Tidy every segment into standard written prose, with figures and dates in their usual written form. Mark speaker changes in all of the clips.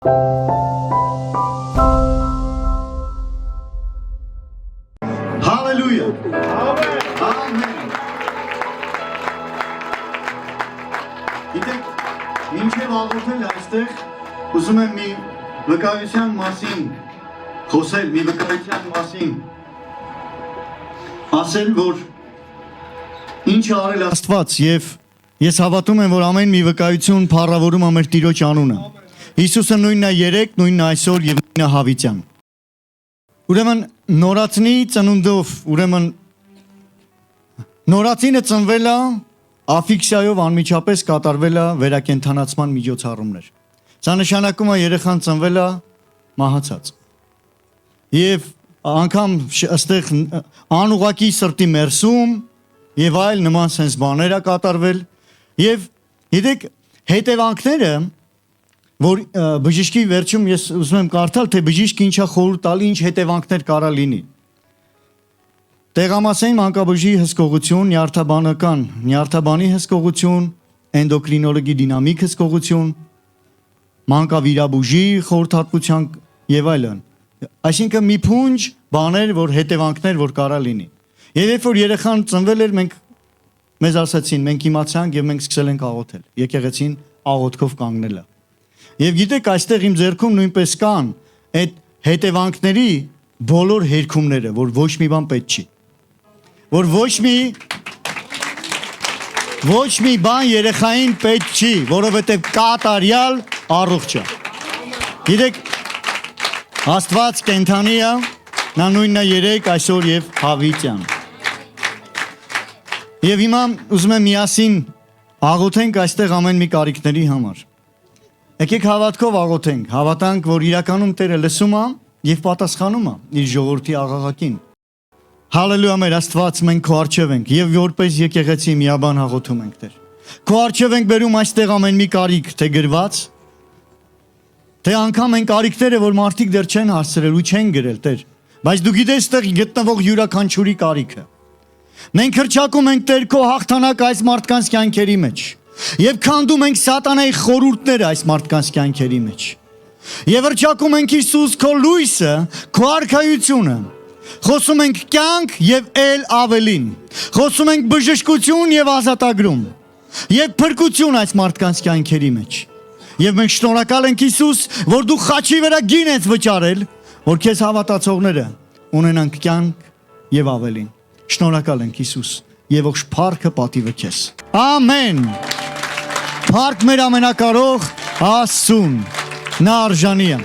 Speaker 1: Hallelujah. Amen. Գիտեք, մինչև աղոթել այստեղ ուզում եմ մի վկայության մասին խոսել, մի վկայության մասին ասել, որ ինչ արել Աստված եւ ես հավատում եմ, որ ամեն մի վկայություն փառավորում է մեր Տիրոջ անունը։ Հիսուսը նույնն է երեք, նույնն է այսօր եւ նույնն է հավիտյան։ Ուրեմն նորածնի ծնունդով, ուրեմն նորածինը ծնվել է աֆիքսիայով անմիջապես կատարվել է վերակենդանացման միջոցառումներ։ Սա նշանակում է երեխան ծնվել է մահացած։ Եվ անգամ այստեղ անուղակի սրտի մերսում եւ այլ նման sense բաներ է կատարվել եւ գիտեք հետևանքները որ բժիշկի վերջում ես ուզում եմ կարդալ թե բժիշկը ինչա խորհուրդ տալի ինչ հետևանքներ կարա լինի տեղամասային մանկաբույժի հսկողություն, նյարդաբանի հսկողություն, էնդոկրինոլոգի դինամիկ հսկողություն, մանկավիրաբույժի խորհրդատվության եւ այլն։ Այսինքն մի փունջ բաներ, որ հետևանքներ որ կարա լինի։ Եվ երբ որ երեխան ծնվել էր, մենք մեզ ասացին, մենք իմացանք եւ մենք սկսել ենք աղոթել։ Եկեղեցին աղոթքով կանգնել է։ Եվ գիտեք, այստեղ իմ ձեռքում նույնպես կան այդ հետևանքների բոլոր հերքումները, որ ոչ մի բան պետք չի։ Որ ոչ մի բան երեխային պետք չի, որովհետև կատարյալ առողջ է։ Գիտեք, Աստված կենդանի է, նա նույնն է երեք, այսօր եւ հավիտյան։ Եվ հիմա ուզում եմ միասին աղոթենք այստեղ ամեն մի կարիքների համար։ Եկեք հավատքով աղոթենք, հավատանք, որ իրականում Տերը լսում է եւ պատասխանում է իր ժողովրդի աղաղակին։ Հալելույա մեր Աստված, մենք քո առջև ենք եւ որպես եկեղեցի միաբան աղոթում ենք Տեր։ Քո առջև ենք բերում այստեղ ամեն մի կարիք, թե գրված, թե անգամ այն կարիքները, որ մարդիկ դեռ չեն հասցրել ու չեն գրել Տեր, բայց դու գիտես այստեղ գտնվող յուրաքանչյուրի կարիքը։ Մենք հրճակում ենք Տեր քո հաղթանակ այս մարդկանց կյանքերի մեջ եւ քանդում ենք սատանայի խորհուրդները այս մարդկանց կյանքերի մեջ։ Եվ հրճակում ենք Հիսուս քո լույսը, քո արքայությունը։ Խոսում ենք կյանք եւ ել ավելին։ Խոսում ենք բժշկություն եւ ազատագրում եւ փրկություն այս մարդկանց կյանքերի մեջ։ Եվ մենք շնորհակալ ենք Հիսուս, որ դու խաչի վրա գին ես վճարել, որ քեզ հավատացողները ունենան կյանք եւ ավելին։ Շնորհակալ ենք Հիսուս եւ ողջ փառքը պատիվը քեզ։ Ամեն։ Փառք մեր ամենակարող Աստծուն։ Նա արժանի է։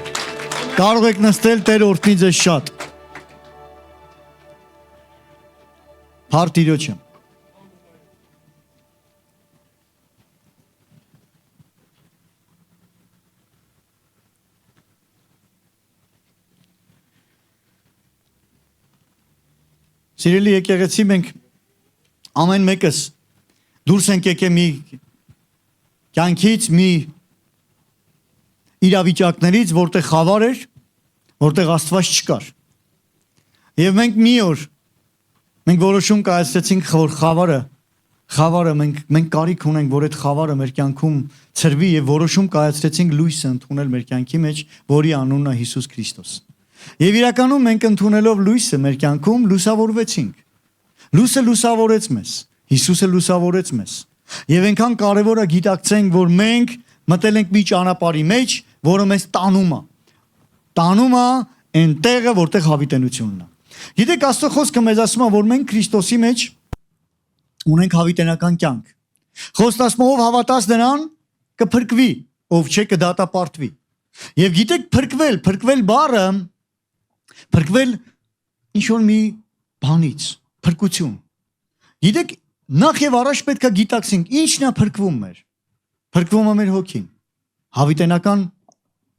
Speaker 1: Կարող եք նստել, Տեր օրհնի ձեզ շատ։ Փառք Տիրոջը։ Սիրելի եկեղեցի, մենք ամեն մեկս դուրս ենք եկել մի կյանքից, մի իրավիճակներից, որտեղ խավար էր, որտեղ Աստված չկար։ Եվ մենք մի օր մենք որոշում կայացրեցինք, որ խավարը մենք կարիք ունենք, որ այդ խավարը մեր կյանքում ծրվի եւ որոշում կայացրեցինք լույսը ընդունել մեր կյանքի մեջ, որի անունն է Հիսուս Քրիստոս։ Եվ իրականում մենք ընդունելով լույսը մեր կյանքում լուսավորվեցինք։ Լույսը լուսավորեց մեզ, Հիսուսը լուսավորեց մեզ։ Եվ այնքան կարևոր է գիտակցենք, որ մենք մտել ենք մի ճանապարհի մեջ, որը մեզ տանում է։ Տանում է այն տեղը, որտեղ հավիտենությունն է։ Գիտեք, Աստծո խոսքը մեզ ասում է, որ մենք Քրիստոսի մեջ ունենք հավիտենական կյանք։ Խոսքը ասում է, ով հավատաց նրան կփրկվի, ով չէ կդատապարտվի։ Եվ գիտեք, փրկվել բառը փրկվել ինչ որ մի բանից, փրկություն։ Գիտեք, նախ եւ առաջ պետք է գիտակցենք ինչն է փրկվում մեր։ Փրկվում է մեր հոգին։ Հավիտենական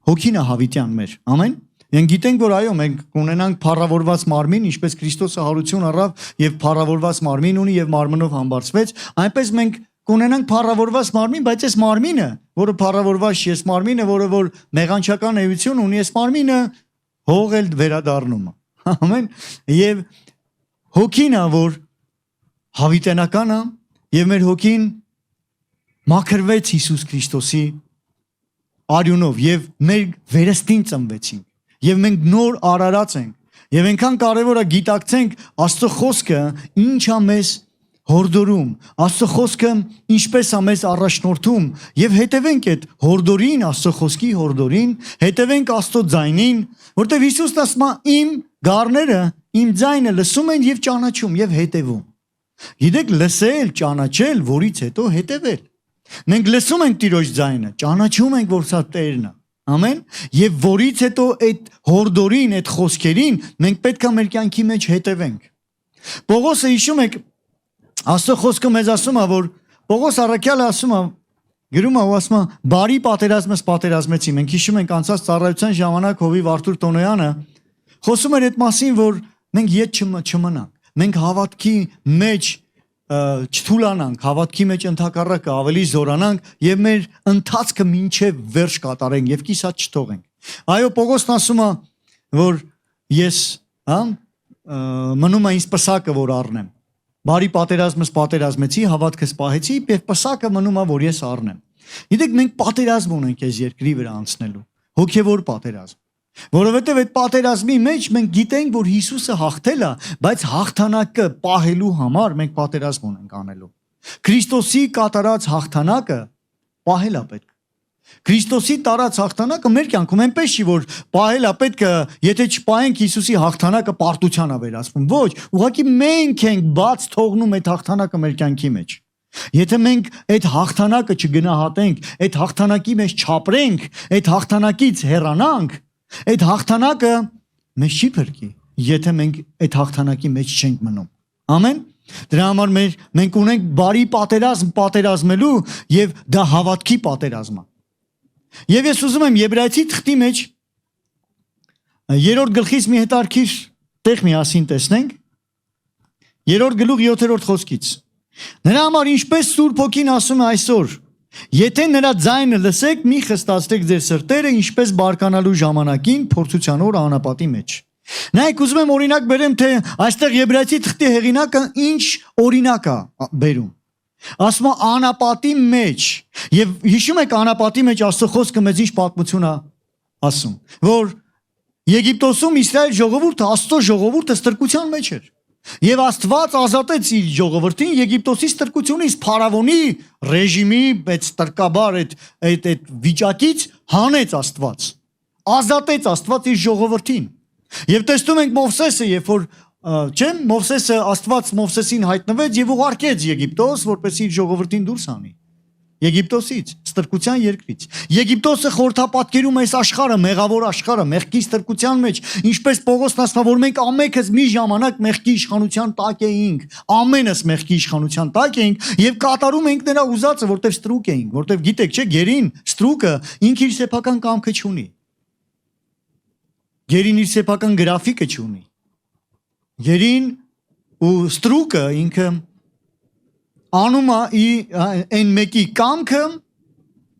Speaker 1: հոգին է հավիտյան մեր։ Ամեն։ Մենք գիտենք, որ այո, մենք կունենանք փառավորված մարմին, ինչպես Քրիստոսը հարություն առավ եւ փառավորված մարմին ունի եւ մարմնով համբարձվեց, այնպես մենք կունենանք փառավորված մարմին, բայց այս մարմինը, որը փառավորված չի, այս մարմինը, որը որ մեղանչական էություն ունի, այս մարմինը հող էլ վերադառնում է։ Ամեն։ Եվ հոգին է, որ հավիտենական է, եւ մեր հոգին մաքրվեց Հիսուս Քրիստոսի արյունով եւ մեր վերստին ծնվեցինք եւ մենք նոր արարած ենք եւ այնքան կարեւոր է գիտակցենք Աստծո խոսքը ինչ է մեզ հորդորում, Աստծո խոսքը ինչպես է մեզ առաջնորդում եւ հետևենք այդ հորդորին, Աստծո խոսքի հորդորին, հետևենք Աստծո ձայնին, որտեղ Հիսուսն ասում է իմ գառները իմ ձայնը լսում են եւ ճանաչում եւ հետևում։ Գիտեք, լսել, ճանաչել, որից հետո հետևել։ Մենք լսում ենք Տիրոջ ձայնը, ճանաչում ենք, որ սա Տերն է։ Ամեն, եւ որից հետո այդ հորդորին, այդ խոսքերին մենք պետք է մեր կյանքի մեջ հետևենք։ Պողոսը հիշում եք Աստծո խոսքը մեզ ասում է, որ Պողոս առաքյալը ասում է, գրում է ու ասում է, բարի պատերազմս պատերազմեցի։ Մենք հիշում ենք անցած ծառայության ժամանակ Հովիվ Արթուր Տոնոյանը խոսում էր այդ մասին, որ մենք ետ չմնանք։ Մենք հավատքի մեջ չթուլանանք, հավատքի մեջ ընդհակառակը ավելի զորանանք եւ մեր ընթացքը մինչեւ վերջ կատարենք եւ կիսատ չթողենք։ Այո, Պողոսն ասում է, որ ես, մնում է ինձ պսակը, որ առնեմ։ Բարի պատերազմս պատերազմեցի, հավատքս պահեցի, եւ պսակը մնում է, որ ես առնեմ։ Գիտեք, մենք պատերազմ ունենք այս երկրի վրա անցնելու, հոգեվոր պատերազմ։ Որովհետեւ այդ պատերազմի մեջ մենք գիտենք, որ Հիսուսը հաղթել է, բայց հաղթանակը պահելու համար մենք պատերազմ ունենք անելու։ Քրիստոսի կատարած հաղթանակը պահել է պետք։ Քրիստոսի տարած հաղթանակը մեր կյանքում այնպես չի, որ պահել է պետք է, եթե չպահենք Հիսուսի հաղթանակը պարտության է վերածվում։ Ոչ, ուղղակի մենք ենք բաց թողնում այդ հաղթանակը մեր կյանքի մեջ։ Եթե մենք այդ հաղթանակը չգնահատենք, այդ հաղթանակի մեջ չապրենք, այդ հաղթանակից հեռանանք, այդ հաղթանակը մեզ չի փրկի, եթե մենք այդ հաղթանակի մեջ չենք մնում։ Ամեն։ Դրա համար մենք ունենք բարի պատերազմ պատերազմելու եւ դա հավատքի պատերազմ է։ Եվ ես ուզում եմ Եբրայեցի թղթի մեջ 3-րդ գլխից մի հետարքիր տեղ միասին տեսնենք 3-րդ գլուխ 7-րդ խոսքից։ Նրա համար ինչպես Սուրբ Հոգին ասում է այսօր, եթե նրա ձայնը լսեք, մի խստացրեք ձեր սրտերը, ինչպես բարկանալու ժամանակին փորձության օր անապատի մեջ։ Նայեք, ուզում եմ օրինակ բերեմ, թե այստեղ Եբրայեցի թղթի հեղինակը ինչ օրինակ է բերում։ Ասում է անապատի մեջ, եւ հիշում եք անապատի մեջ Աստծո խոսքը մեզ ինչ պատմություն է ասում, որ Եգիպտոսում Իսրայել ժողովուրդը, Աստծո ժողովուրդը ստրկության մեջ էր։ Եվ Աստված ազատեց իր ժողովրդին Եգիպտոսի ստրկությունից, Փարավոնի ռեժիմի այդ ստրկաբար այդ վիճակից հանեց Աստված։ Ազատեց Աստված իր ժողովրդին։ Եվ տեսնում ենք Մովսեսը, երբ որ Մովսեսը Աստված Մովսեսին հայտնվեց եւ ուղարկեց Եգիպտոս, որպեսզի իր ժողովրդին դուրս անի։ Եգիպտոսից, ստրկության երկրից։ Եգիպտոսը խորհրդապատկերում է այս աշխարհը, մեղավոր աշխարհը, մեղքի ստրկության մեջ, ինչպես Պողոսն ասում է, որ մենք ամենքս մի ժամանակ մեղքի իշխանության տակ էինք, ամենս մեղքի իշխանության տակ էինք եւ կատարում ենք նրա ուզածը, որտեվ ստրուկ էինք, որտեվ գիտեք, չէ, գերին, ստրուկը ինքը իր սեփական կամքը չունի։ Գերին իր սեփական գրաֆիկը չունի։ Գերին ու ստրուկը ինքը անում է այն մեկի կամքը,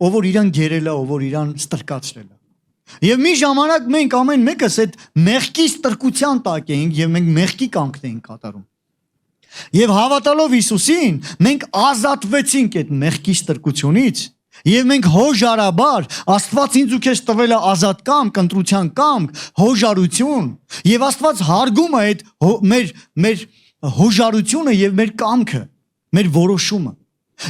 Speaker 1: ով որ իրան գերել է, ով որ իրան ստրկացրել է։ Եվ մի ժամանակ մենք ամեն մեկս այդ մեղքի ստրկության տակ էինք եւ մենք մեղքի կամքն էինք կատարում։ Եվ հավատալով Հիսուսին, մենք ազատվեցինք այդ մեղքի ստրկությունից եւ մենք հոժարաբար Աստված ինձ ու քեզ տվել է ազատ կամք, ընտրության կամք, հոժարություն, եւ Աստված հարգում է այդ մեր հոժարությունը եւ մեր կամքը, մեր որոշումը։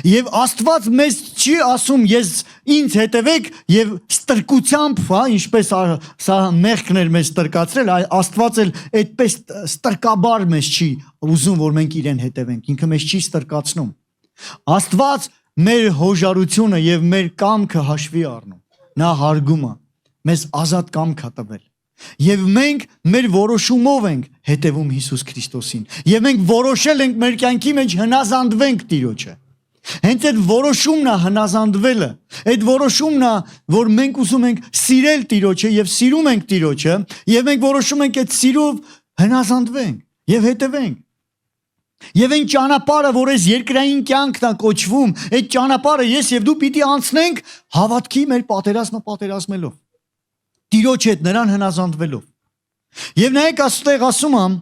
Speaker 1: Եվ Աստված մեզ չի ասում ես ինձ հետևեք եւ ստրկությամբ, ինչպես սա մեղքն էր մեզ ստրկացրել, Աստված էլ այդպես ստրկաբար մեզ չի ուզում, որ մենք իրեն հետևենք, ինքը մեզ չի ստրկացնում։ Աստված մեր հոժարությունը եւ մեր կամքը հաշվի առնում։ Նա հարգում է, մեզ ազատ կամք է տվել։ Եվ մենք մեր որոշումով ենք հետևում Հիսուս Քրիստոսին։ Եվ մենք որոշել ենք մեր կյանքի մեջ հնազանդվենք Տիրոջը։ Հենց այդ որոշումն է հնազանդվելը։ Այդ որոշումն է, որ մենք ուզում ենք սիրել Տիրոջը եւ սիրում ենք Տիրոջը, եւ մենք որոշում ենք այդ սիրով հնազանդվենք եւ հետևենք։ Եվ այն ճանապարհը, որ այս երկրային կյանքն է կոչվում, այդ ճանապարհը ես եւ դու պիտի անցնենք հավատքի մեր պատերազմը պատերազմելով։ Տիրոջ հետ նրան հնազանդվելով։ Եվ նայեք աստեղ ասում եմ,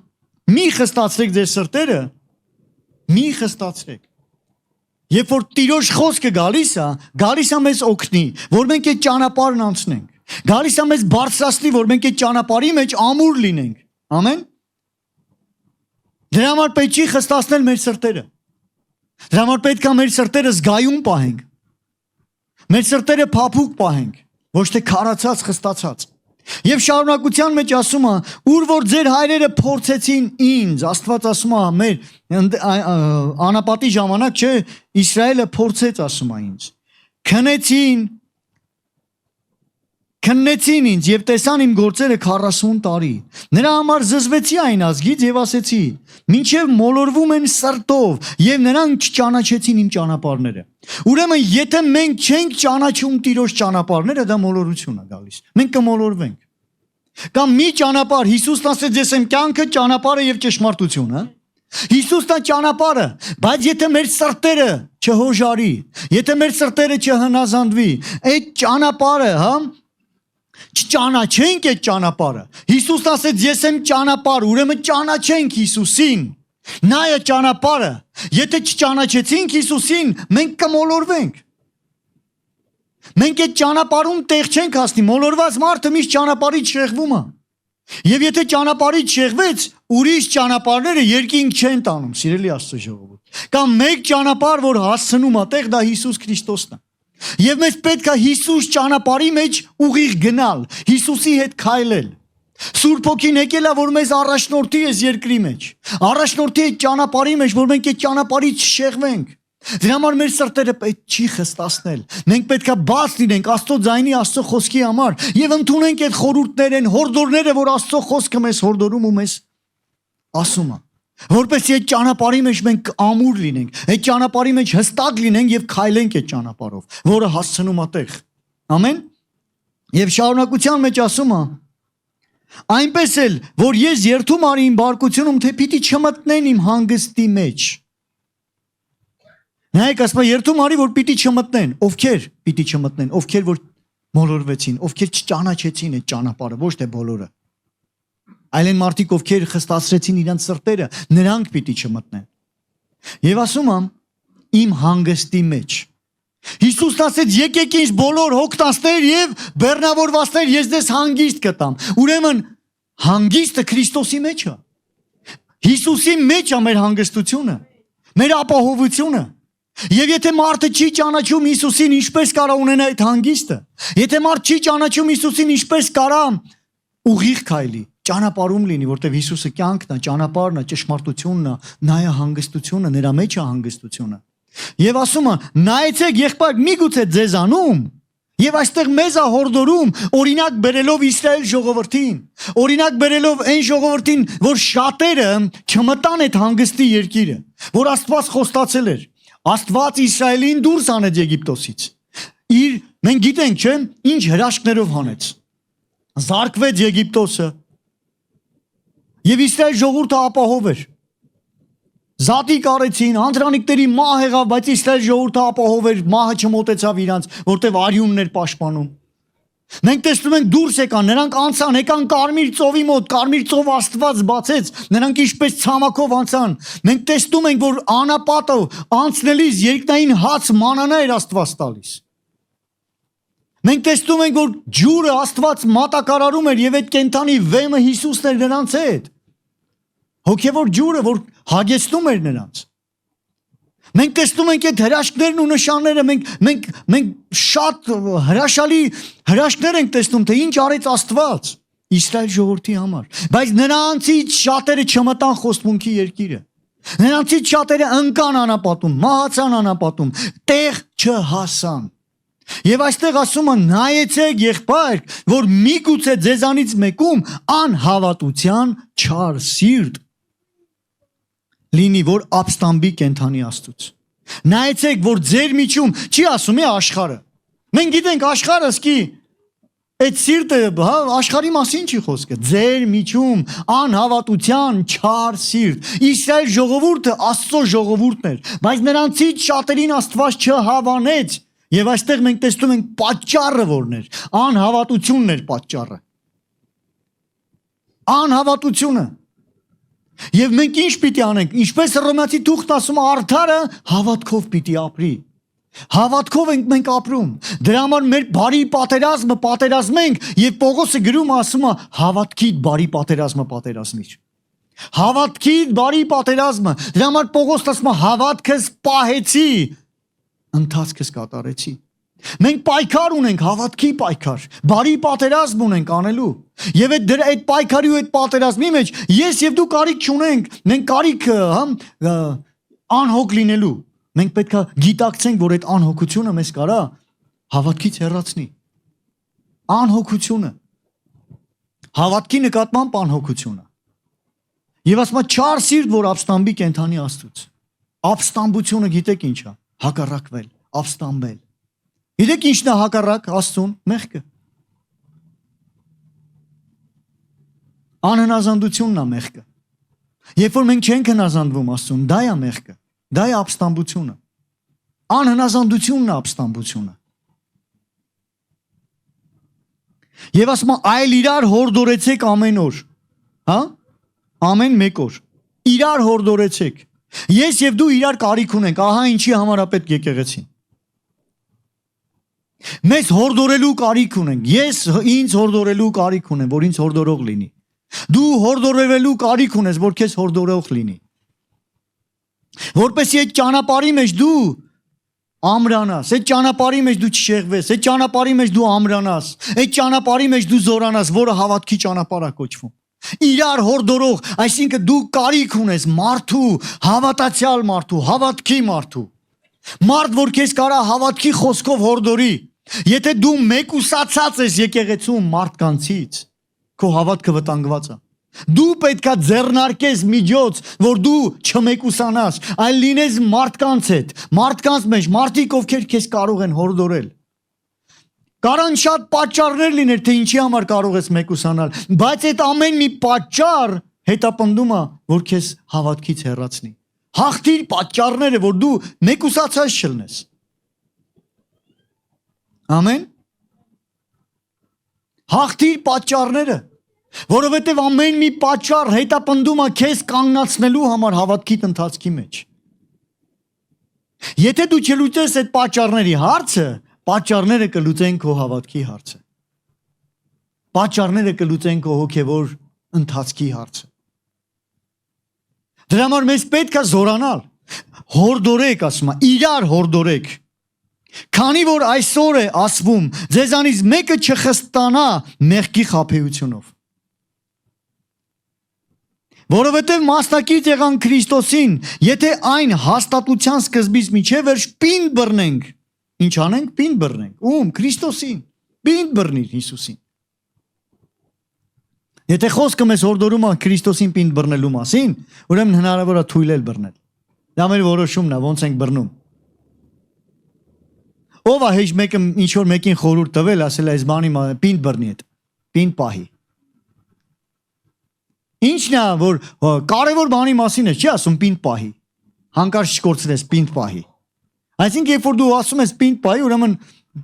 Speaker 1: մի խստացրեք ձեր սրտերը, մի խստացրեք։ Երբ որ Տիրոջ խոսքը գալիս է մեզ օգնի, որ մենք այդ ճանապարհն անցնենք։ Գալիս է մեզ բարձրացնի, որ մենք այդ ճանապարհի մեջ ամուր լինենք։ Ամեն։ Դրա համար պետք չի խստացնել մեր սրտերը։ Դրա համար պետք է մեր սրտերը զգայուն պահենք։ Մեր սրտերը փափուկ պահենք, ոչ թե քարացած, խստացած։ Եվ շարունակության մեջ ասում է, ուր որ ձեր հայրերը փորձեցին ինձ, Աստված ասում է, մեր անապատի ժամանակ չէ, Իսրայելը փորձեց, ասում է ինձ։ Քննեցին ինձ եւ տեսան իմ գործերը 40 տարի։ Նրա համար զզվեցի այն ազգից եւ ասեցի. մինչեւ մոլորվում են սրտով եւ նրանք չճանաչեցին իմ ճանապարհները։ Ուրեմն եթե մենք չենք ճանաչում Տիրոջ ճանապարհները, դա մոլորություն է գալիս։ Մենք կմոլորվենք։ Կամ մի ճանապարհ, Հիսուսն ասեց, ես եմ կյանքը, ճանապարհը եւ ճշմարտությունը։ Հիսուսն է ճանապարհը, բայց եթե մեր սրտերը չհոժարի, եթե մեր սրտերը չհնազանդվի, այդ ճանապարհը, չճանաչենք այդ ճանապարհը։ Հիսուսն ասեց, ես եմ ճանապարհ, ուրեմն ճանաչենք Հիսուսին։ Նա է ճանապարհը։ Եթե չճանաչեցինք Հիսուսին, մենք կմոլորվենք։ Մենք այդ ճանապարհում տեղ չենք հասնի, մոլորված մարդը միշտ ճանապարհից շեղվում է։ Եվ եթե ճանապարհից շեղվեց, ուրիշ ճանապարհները երկինք չեն տանում, սիրելի Աստծո ժողովուրդ։ Կամ մեկ ճանապարհ, որ հասցնում է տեղ, դա Հիսուս Քրիստոսն է։ Եվ մեզ պետք է Հիսուս ճանապարհի մեջ ուղիղ գնալ, Հիսուսի հետ քայլել։ Սուրբ Հոգին եկել է, որ մեզ առաջնորդի այս երկրի մեջ։ Առաջնորդի այդ ճանապարհի մեջ, որ մենք այդ ճանապարհից չշեղվենք։ Դրա համար մեր սրտերը պետք չի խստացնել։ Մենք պետք է բաց լինենք Աստծո ձայնի, Աստծո խոսքի համար եւ ընդունենք այդ խորհուրդներն, հորդորները, որ Աստծո խոսքը մեզ հորդորում ու մեզ ասում է։ Որպեսզի այդ ճանապարհի մեջ մենք ամուր լինենք, այդ ճանապարհի մեջ հստակ լինենք եւ քայլենք այդ ճանապարհով, որը հասցնում է տեղ։ Ամեն։ Եվ շարունակության մեջ ասում է. այնպես էլ, որ ես երթում արի իմ բարկությունում, թե պիտի չմտնեն իմ հանգստի մեջ։ Նայեք, ասում է երթում արի, որ պիտի չմտնեն, ովքեր պիտի չմտնեն, ովքեր որ մոլորվեցին, ովքեր չճանաչեցին այդ ճանապարհը, ոչ թե բոլորը։ Այլ են մարդիկ, ովքեր խստացրեցին իրենց սրտերը, նրանք պիտի չմտնեն։ Եվ ասում եմ, իմ հանգստի մեջ։ Հիսուսն ասեց, եկեք ինձ բոլոր հոգտանցներ եւ բեռնավորվածներ, ես ձեզ հանգիստ կտամ։ Ուրեմն հանգիստը Քրիստոսի մեջ է։ Հիսուսի մեջ է մեր հանգստությունը, մեր ապահովությունը։ Եվ եթե մարդը չի ճանաչում Հիսուսին, ինչպես կարա ունենա այդ հանգիստը։ Եթե մարդ չի ճանաչում Հիսուսին, ինչպես կարա ուղիղ քայլի, ճանապարհում լինի, որտեղ Հիսուսը կյանքն է, ճանապարհն է, ճշմարտությունն է, նա է հանգստությունը, նրա մեջ է հանգստությունը։ Եւ ասում է, նայեցեք եղբայր, միգուցե ձեզանում, եւ այստեղ մեզ է հորդորում, օրինակ բերելով Իսրայել ժողովրդին, օրինակ բերելով այն ժողովրդին, որ շատերը չմտան այդ հանգստի երկիրը, որ Աստված խոստացել էր։ Աստված Իսրայելին դուրս անեց Եգիպտոսից։ Մենք գիտենք, չէ՞, ինչ հրաշքներով հանեց։ Զարկվեց Եգիպտոսը։ Եվ Իսրայել ժողովուրդը ապահով էր։ Զատիկ արեցին, անդրանիկների մահ եղավ, բայց Իսրայել ժողովուրդը ապահով էր, մահը չմոտեցավ իրանց, որտեվ արյունն էր պաշտպանում։ Մենք տեսնում ենք դուրս եկան, նրանք անցան, եկան Կարմիր ծովի մոտ, Կարմիր ծովը Աստված բացեց, նրանք ինչպես ցամաքով անցան։ Մենք տեսնում ենք, որ անապատը անցնելիս երկնային հաց մանանա էր Աստված տալիս։ Մենք տեսնում ենք, որ ջուրը Աստված մատակարարում էր եւ այդ կենթանի վեմը Հիսուսն էր նրանց հետ։ Հոգևոր ջուրը, որ հագեցնում էր նրանց։ Մենք տեսնում ենք այդ հրաշքներն ու նշանները, մենք շատ հրաշալի հրաշքներ ենք տեսնում, թե ինչ արեց Աստված Իսրայել ժողովրդի համար, բայց նրանցից շատերը չմտան խոստմունքի երկիրը։ Նրանցից շատերը ընկան անապատում, մահացան անապատում, տեղ չհասան։ Եվ այստեղ ասում է, նայեցեք եղբայր, որ միգուցե ձեզանից մեկում անհավատության չար սիրտ լինի, որ ապստամբի կենթանի Աստծուց։ Նայեցեք, որ ձեր միջում չի ասում է աշխարհը։ Մենք գիտենք աշխարհը սկի այդ սիրտը, աշխարհի մասին չի խոսքը։ Ձեր միջում անհավատության չար սիրտ։ Իսրայել ժողովուրդը Աստծո ժողովուրդն էր, բայց նրանցից շատերին Աստված չհավանեց։ Եվ այստեղ մենք տեսնում ենք պատճառը որն էր։ Անհավատությունն էր պատճառը։ Անհավատությունը։ Եվ մենք ինչ պիտի անենք, ինչպես Հռոմեացի թուղթն ասում է, արդարը հավատքով պիտի ապրի։ Հավատքով ենք մենք ապրում։ Դրա համար մեր բարի պատերազմը պատերազմենք եւ Պողոսը գրում ասում է հավատքիդ բարի պատերազմը պատերազմիր։ Հավատքիդ բարի պատերազմը։ Դրա համար Պողոսն ասում է հավատքս պահեցի, ընթացքս կատարեցի։ Մենք պայքար ունենք, հավատքի պայքար, բարի պատերազմ ունենք անելու։ Եվ այդ պայքարի ու այդ պատերազմի մեջ ես եւ դու կարիք չունենք, մենք կարիք անհոգ լինելու։ Մենք պետք է գիտակցենք, որ այդ անհոգությունը մեզ կարա հավատքից հեռացնի։ Անհոգությունը։ Հավատքի նկատմամբ անհոգությունը։ Եվ ասում է չար սիրտ, որ ապստամբի կենթանի Աստծուց։ Ապստամբությունը գիտեք ինչ է։ Հակառակվել, ապստամբել։ Գիտեք ինչն է հակառակ Աստծուն, մեղքը։ Անհնազանդությունն է մեղքը։ Երբ որ մենք չենք հնազանդվում Աստծուն, դա է մեղքը։ Դա է ապստամբությունը։ Անհնազանդությունն է ապստամբությունը։ Եվ ասում է այլ իրար հորդորեցեք ամեն օր, հա? Ամեն մեկ օր։ Իրար հորդորեցեք։ Ես եւ դու իրար կարիք ունենք, ահա ինչի համար է պետք եկեղեցին։ Մեզ հորդորելու կարիք ունենք։ Ես ինձ հորդորելու կարիք ունեմ, որ ինձ հորդորող լինի։ Դու հորդորվելու կարիք ունես, որ քեզ հորդորող լինի։ Որպեսզի այդ ճանապարհի մեջ դու ամրանաս, այդ ճանապարհի մեջ դու չշեղվես, այդ ճանապարհի մեջ դու ամրանաս, այդ ճանապարհի մեջ դու զորանաս, որը հավատքի ճանապարհ է կոչվում։ Իրար հորդորող, այսինքն դու կարիք ունես մարդու, հավատացյալ մարդու, հավատքի մարդու։ Մարդ, որ քեզ կարա հավատքի խոսքով հորդորի։ Եթե դու մեկուսացած ես եկեղեցում մարդկանցից, քո հավատքը վտանգված է։ Դու պետքա ձեռնարկես միջոց, որ դու չմեկուսանաս, այլ լինես մարդկանց հետ, մարդկանց մեջ, մարդիկ ովքեր քեզ կարող են հորդորել։ Կարան շատ պատճառներ լիներ, թե ինչի համար կարող ես մեկուսանալ, բայց այդ ամեն մի պատճառ հետապնդում է, որ քեզ հավատքից հեռացնի։ Հաղթիր պատճառները, որ դու մեկուսացած չլնես։ Ամեն։ Հաղթիր պատճառները, որովհետև ամեն մի պատճառ հետապնդում է քեզ կանգնացնելու համար հավատքիդ ընթացքի մեջ։ Եթե դու չլուծես այդ պատճառների հարցը, պատճառները կլուծեն քո հավատքի հարցը։ Պատճառները կլուծեն քո հոգևոր ընթացքի հարցը։ Դրա համար մեզ պետք է զորանալ։ Հորդորեք, ասում է, իրար հորդորեք։ Քանի որ այսօր է ասվում, ձեզանից մեկը չխստանա մեղքի խաբեությունով։ Որովհետև մասնակից եղան Քրիստոսին, եթե այն հաստատության սկզբից մինչև վերջ պինդ բռնենք, ինչ անենք, պինդ բռնենք, ում, Քրիստոսին, պինդ բռնիր Հիսուսին։ Եթե խոսքը մեզ հորդորում է Քրիստոսին պինդ բռնելու մասին, ուրեմն հնարավոր է թույլ էլ բռնել։ Դա մեր որոշումն է, ոնց ենք բռնում։ Ով է հեչ մեկը ինչ որ մեկին խորհուրդ տվել, ասել այս բանի պինդ բռնի հետ, պինդ պահի։ Ինչն է, որ կարևոր բանի մասին է, չի ասում պինդ պահի, հանկարծ չկորցրես պինդ պահի։ Այսինքն երբ որ դու ասում ես պինդ պահի, ուրեմն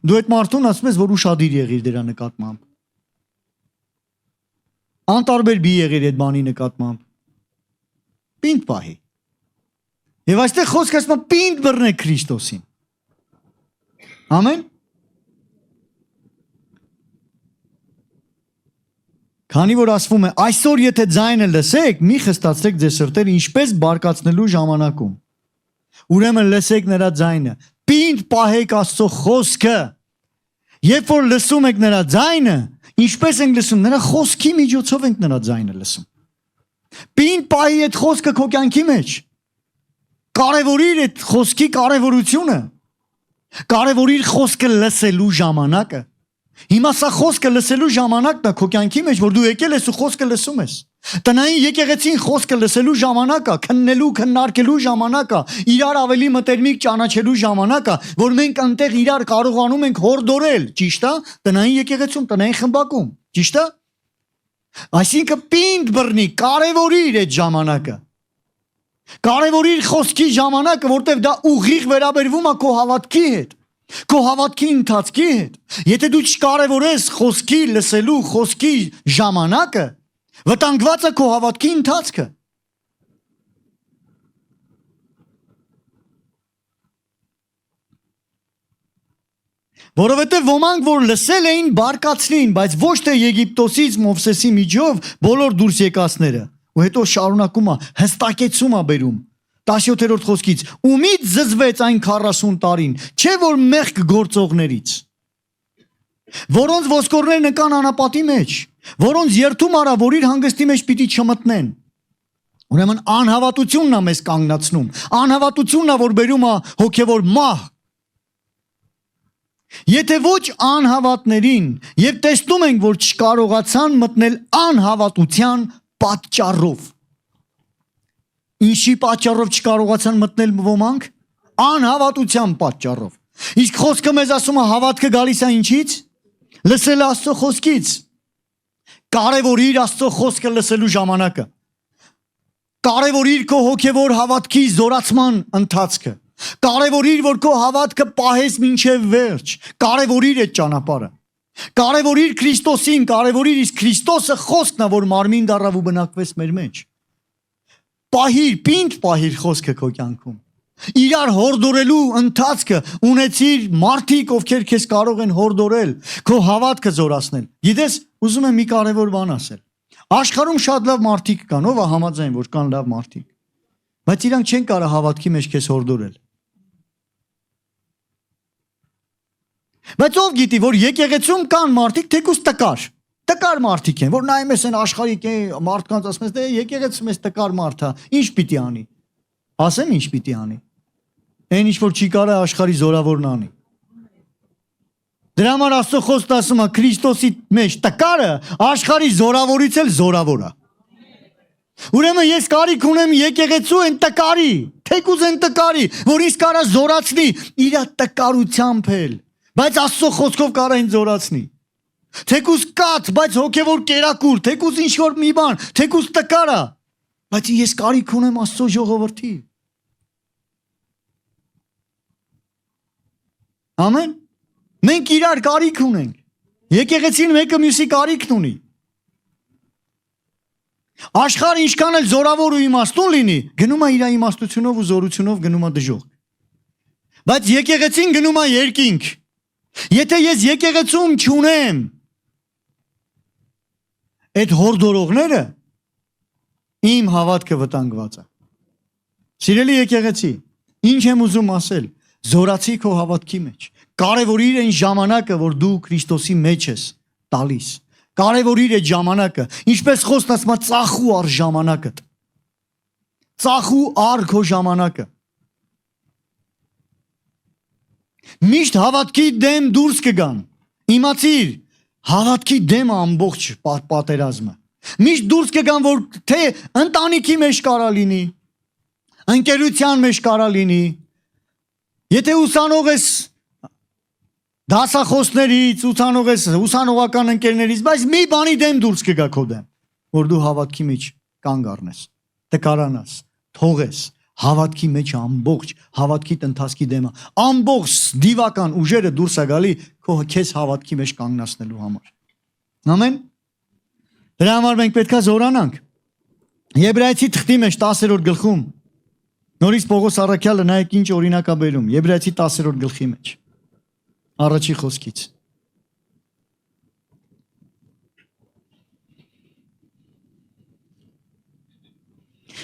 Speaker 1: դու այդ մարդուն ասում ես, որ ուշադիր եղիր դրա նկատմամբ։ Անտարբեր բի եղիր այդ բանի նկատմամբ։ Պինդ պահի։ Եվ այստեղ խոսքը ասում է պինդ բռնեք Քրիստոսին։ Ամեն։ Քանի որ ասվում է, այսօր եթե ձայնը լսեք, մի խստացրեք ձեր սրտերը ինչպես բարկացնելու ժամանակում։ Ուրեմն լսեք նրա ձայնը, պինդ պահեք Աստծո խոսքը։ Երբ որ լսում եք նրա ձայնը, ինչպես ենք լսում, նրա խոսքի միջոցով ենք նրա ձայնը լսում։ Պինդ պահի այդ խոսքը քո կյանքի մեջ։ Կարևորիր այդ խոսքի կարևորությունը։ Կարևորիր խոսքը լսելու ժամանակը։ Հիմա սա խոսքը լսելու ժամանակն է քո կյանքի մեջ, որ դու եկել ես ու խոսքը լսում ես։ Տնային եկեղեցին խոսքը լսելու ժամանակ է, քննելու, քննարկելու ժամանակ է, իրար ավելի մտերմիկ ճանաչելու ժամանակ է, որ մենք այնտեղ իրար կարողանում ենք հորդորել, ճիշտ է, տնային եկեղեցում, տնային խմբակում, ճիշտ է։ Այսինքն պինդ բռնի, կարևորիր այդ ժամանակը։ Կարևորիր խոսքի ժամանակը, որտեղ դա ուղիղ վերաբերվում է քո հավատքի հետ, քո հավատքի ընթացքի հետ։ Եթե դու չկարևորես խոսքի լսելու խոսքի ժամանակը, վտանգված է քո հավատքի ընթացքը։ Որովհետև ոմանք որ լսել էին բարկացրին, բայց ոչ թե Եգիպտոսից Մովսեսի միջով բոլոր դուրս եկածները։ Ու հետո շարունակում է, հստակեցում է բերում 17-րդ խոսքից. ումից զզվեց այն 40 տարին, չէ որ մեղք գործողներից, որոնց ոսկորներն ընկան անապատի մեջ, որոնց երթում արա, որ իր հանգստի մեջ պիտի չմտնեն։ Ուրեմն անհավատությունն է մեզ կանգնացնում, անհավատությունն է, որ բերում է հոգևոր մահ։ Եթե ոչ անհավատներին եւ տեսնում ենք, որ չկարողացան մտնել անհավատության պատճառով։ Ինչի պատճառով չկարողացան մտնել ոմանք? Անհավատության պատճառով։ Իսկ խոսքը մեզ ասում է հավատքը գալիս է ինչից? Լսել Աստծո խոսքից։ Կարևորիր Աստծո խոսքը լսելու ժամանակը։ Կարևորիր քո հոգևոր հավատքի զորացման ընթացքը։ Կարևորիր, որ քո հավատքը պահես մինչև վերջ։ Կարևորիր այդ ճանապարհը։ Կարևորիր Քրիստոսին, կարևորիր, իսկ Քրիստոսը խոսքն է, որ մարմին դառավ ու բնակվեց մեր մեջ։ Պահիր, պինդ պահիր խոսքը քո կյանքում։ Իրար հորդորելու ընթացքը ունեցիր մարդիկ, ովքեր քեզ կարող են հորդորել, քո հավատքը զորացնել։ Գիտես, ուզում եմ մի կարևոր բան ասել։ Աշխարհում շատ լավ մարդիկ կան, ով է համաձայն, որ կան լավ մարդիկ։ Բայց իրանք չեն կարող հավատքի մեջ քեզ հորդորել։ Բայց ով գիտի, որ եկեղեցում կան մարդիկ, թեկուզ տկար մարդիկ են, որ նայում ես այն աշխարհիկ մարդկանց ասում ես, դե եկեղեցում ես տկար մարդ է, ինչ պիտի անի։ Ասեմ ինչ պիտի անի։ Այն ինչ որ չի կարող աշխարհի զորավորն անի։ Դրա համար Աստծո խոսքն ասում է Քրիստոսի մեջ տկարը աշխարհի զորավորից էլ զորավոր է։ Ուրեմն ես կարիք ունեմ եկեղեցու են տկարի, թեկուզ են տկարի, որ ինձ կարա զորացնի իր տկարությամբ էլ, բայց Աստծո խոսքով կարա ինձ զորացնի։ Թեկուզ կաթ, բայց հոգևոր կերակուր, թեկուզ ինչ որ մի բան, թեկուզ տկար է, բայց ես կարիք ունեմ Աստծո ժողովրդի։ Ամեն։ Մենք իրար կարիք ունենք։ Եկեղեցին մեկը մյուսի կարիքն ունի։ Աշխարհը ինչքան էլ զորավոր ու իմաստուն լինի, գնում է իր իմաստությունով ու զորությունով գնում է դժոխք։ Բայց եկեղեցին գնում է երկինք։ Եթե ես եկեղեցում չունեմ այդ հորդորողները, իմ հավատքը վտանգված է։ Սիրելի եկեղեցի, ինչ եմ ուզում ասել, զորացի քո հավատքի մեջ։ Կարևորիր այն ժամանակը, որ դու Քրիստոսի մեջ ես տալիս։ Կարևորիր այդ ժամանակը, ինչպես խոսքն ասում է, ծախու առ ժամանակդ։ Ծախու առ քո ժամանակը։ Միշտ հավատքի դեմ դուրս կգան։ Իմացիր, հավատքի դեմ ամբողջ պատերազմը։ Միշտ դուրս կգան, որ թե ընտանիքի մեջ կարա լինի, ընկերության մեջ կարա լինի, եթե ուսանող ես դասախոսներից, ուսանողական ընկերներից, բայց մի բանի դեմ դուրս կգա քո դեմ, որ դու հավատքի մեջ կանգ առնես, տկարանաս, թողես, հավատքի մեջ ամբողջ, հավատքի տնթացքի դեմը, ամբողջ դիվական ուժերը դուրս է գալի քեզ հավատքի մեջ կանգնացնելու համար։ Ամեն։ Դրա համար մենք պետք է զորանանք։ Եբրայեցի թղթի մեջ 10-րդ գլխում նորից Պողոս առաքյալը նայեք ինչ օրինակ է բերում, Եբրայեցի 10-րդ գլխի մեջ։ Առաջի խոսքից։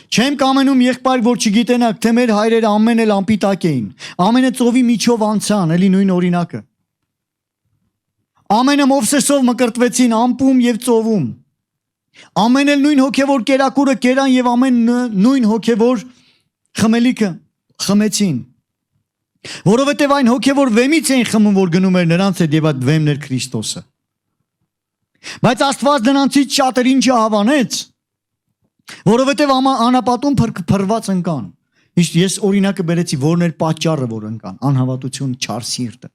Speaker 1: Չեմ կամենում եղբայր, որ չգիտենաք, թե մեր հայրերը ամեն էլ անպիտակ էին, ամենը ծովի միջով անցան, էլի նույն օրինակը։ Ամենը Մովսեսով մկրտվեցին ամպում եւ ծովում։ Ամեն էլ նույն հոգևոր կերակուրը կերան եւ ամեն նույն հոգևոր խմելիքը խմեցին։ Որովհետև այն հոգևոր վեմից էին խմում, որ գնում էր նրանց հետ եւ այդ վեմն էր Քրիստոսը։ Բայց Աստված նրանցից շատերին չհավանեց, որովհետև անապատում փրված ընկան։ Իսկ ես օրինակը բերեցի, որն էր պատճառը, որ ընկան, անհավատություն, չար սիրտը։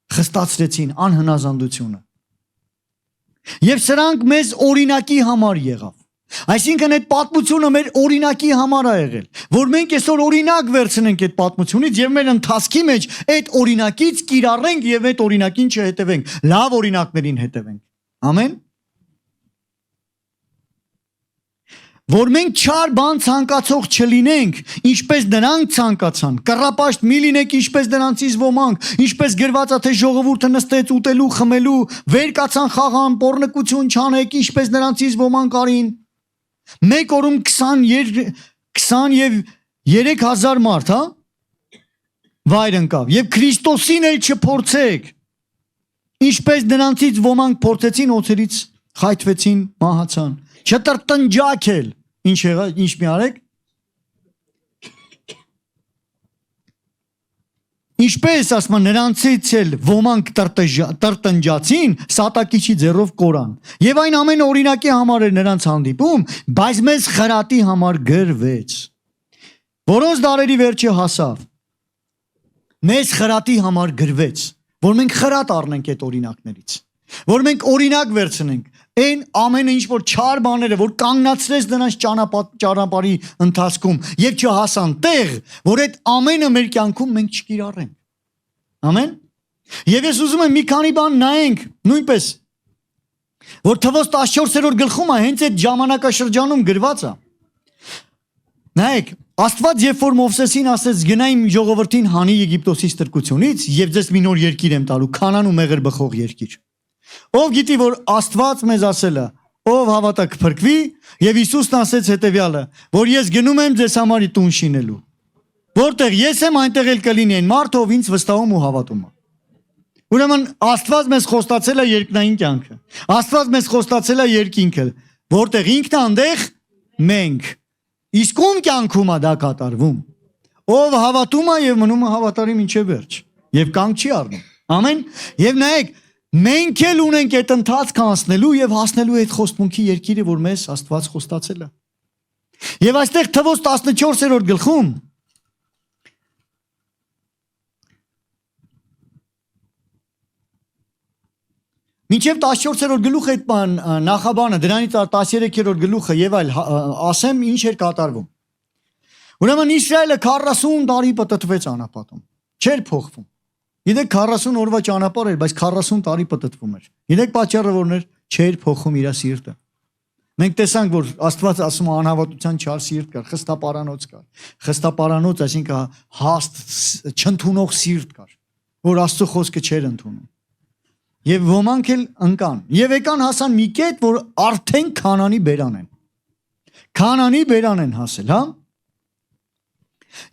Speaker 1: Խստացրեցին անհնազանդությունը։ Եվ սրանք մեզ օրինակի համար եղավ։ Այսինքն այդ պատմությունը մեր օրինակի համար է եղել, որ մենք այսօր օրինակ վերցնենք այդ պատմությունից եւ մեր ընթացքի մեջ այդ օրինակից կիրառենք եւ այդ օրինակին չհետևենք, լավ օրինակներին հետևենք։ Ամեն։ որ մենք չար բան ցանկացող չլինենք, ինչպես նրանք ցանկացան, կռապաշտ մի լինեք, ինչպես նրանցից ոմանք, ինչպես գրված է, թե ժողովուրդը նստեց ուտելու, խմելու, վեր կացան խաղան, պոռնկություն չանեք, ինչպես նրանցից ոմանք արին։ Մեկ օրում 20 եւ 3000 մարդ, հա, վայր ընկավ, եւ Քրիստոսին էլ չփորձեք, ինչպես նրանցից ոմանք փորձեցին, օձերից խայթվեցին, մահացան։ Չտրտնջակել, ինչ մի արեք։ Ինչպես ասում են նրանցից էլ ոմանք տրտնջացին, սատակիչի ձեռով կորան։ Եվ այն ամեն օրինակի համար էր նրանց հանդիպում, բայց մեզ խրատի համար գրվեց։ Որոնց դարերի վերջը հասավ։ Մեզ խրատի համար գրվեց, որ մենք խրատ առնենք այդ օրինակներից, որ մենք օրինակ վերցնենք այն ամենը ինչ որ չար բաները, որ կանգնացրեց նրանց ճանապարհի ընթացքում եւ չհասան տեղ, որ այդ ամենը մեր կյանքում մենք չկիրառենք։ Ամեն։ Եվ ես ուզում եմ մի քանի բան նայենք, նույնպես, որ Թվոս 14-րդ գլխում է հենց այդ ժամանակաշրջանում գրված է։ Նայեք, Աստված երբ որ Մովսեսին ասեց գնայիմ ժողովրդին հանի Եգիպտոսի ստրկությունից եւ ձեզ մի նոր երկիր եմ տալու, Քանան ու մեղր բխող երկիր։ Ով գիտի, որ Աստված մեզ ասել է, ով հավատա կփրկվի, եւ Հիսուսն ասեց հետեւյալը, որ ես գնում եմ ձեզ համար տուն շինելու։ Որտեղ ես եմ, այնտեղ էլ կլինի այն մարդը, ով ինձ վստահում ու հավատում է։ Ուրեմն Աստված մեզ խոստացել է երկնային կյանքը։ Աստված մեզ խոստացել է երկինքը, որտեղ ինքն է այնտեղ մենք։ Իսկ ում կյանքում է դա կատարվում։ Ով հավատում է եւ մնում է հավատարիմ մինչեւ վերջ եւ կանգ չի առնում։ Ամեն։ Եվ նայեք, մենք էլ ունենք այդ ընթացքը անցնելու եւ հասնելու այդ խոստմունքի երկիրը, որ մեզ Աստված խոստացել է։ Եվ այստեղ Թվոս 14-րդ գլխում մինչև 14-րդ գլուխը այդ բան նախաբանը, դրանից 13-րդ գլուխը եւ այլ ասեմ ինչ էր կատարվում։ Ուրեմն Իսրայելը 40 տարի պտտվեց անապատում։ Չէր փոխվում։ Գիտեք 40 օրվա ճանապարհ էր, բայց 40 տարի պտտվում էր։ Գիտեք պատճառը որն էր, չէր փոխում իր սիրտը։ Մենք տեսանք, որ Աստված ասում է անհավատության չար սիրտ կար, խստապարանոց կար։ Խստապարանոց, այսինքն հաստ չընդունող սիրտ կար, որ Աստծո խոսքը չէր ընդունում։ Եվ ոմանք էլ ընկան։ Եվ եկան հասան մի կետ, որ արդեն Քանանի բերան են։ Քանանի բերան են հասել, հա։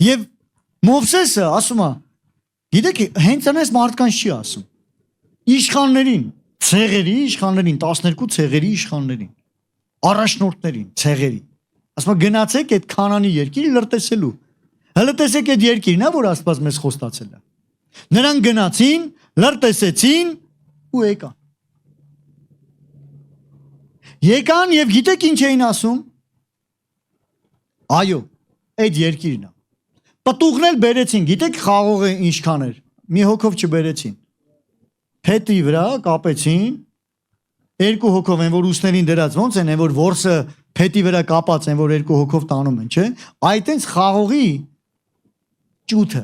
Speaker 1: Եվ Մովսեսը ասում է, գիտեք, հենց այնպես մարդկանց չի ասում։ Իշխաններին, ցեղերի իշխաններին, 12 ցեղերի իշխաններին, առաջնորդներին, ցեղերի։ Ասում է գնացեք այդ Քանանի երկիրը լրտեսելու։ Հələ տեսեք այդ երկիրն է, որ Աստված մեզ խոստացել է։ Նրանք գնացին, լրտեսեցին ու եկան։ Եկան եւ գիտեք ինչ էին ասում։ Այո, այդ երկիրն է։ Պտուղն էլ բերեցին, գիտեք խաղողը ինչքան էր։ Մի հոգով չբերեցին։ Փետի վրա կապեցին, երկու հոգով են, որ ուսներին դրած, ոնց են, որ որսը փետի վրա կապած են, որ երկու հոգով տանում են, չէ՞։ Այդտենց խաղողի ճութը։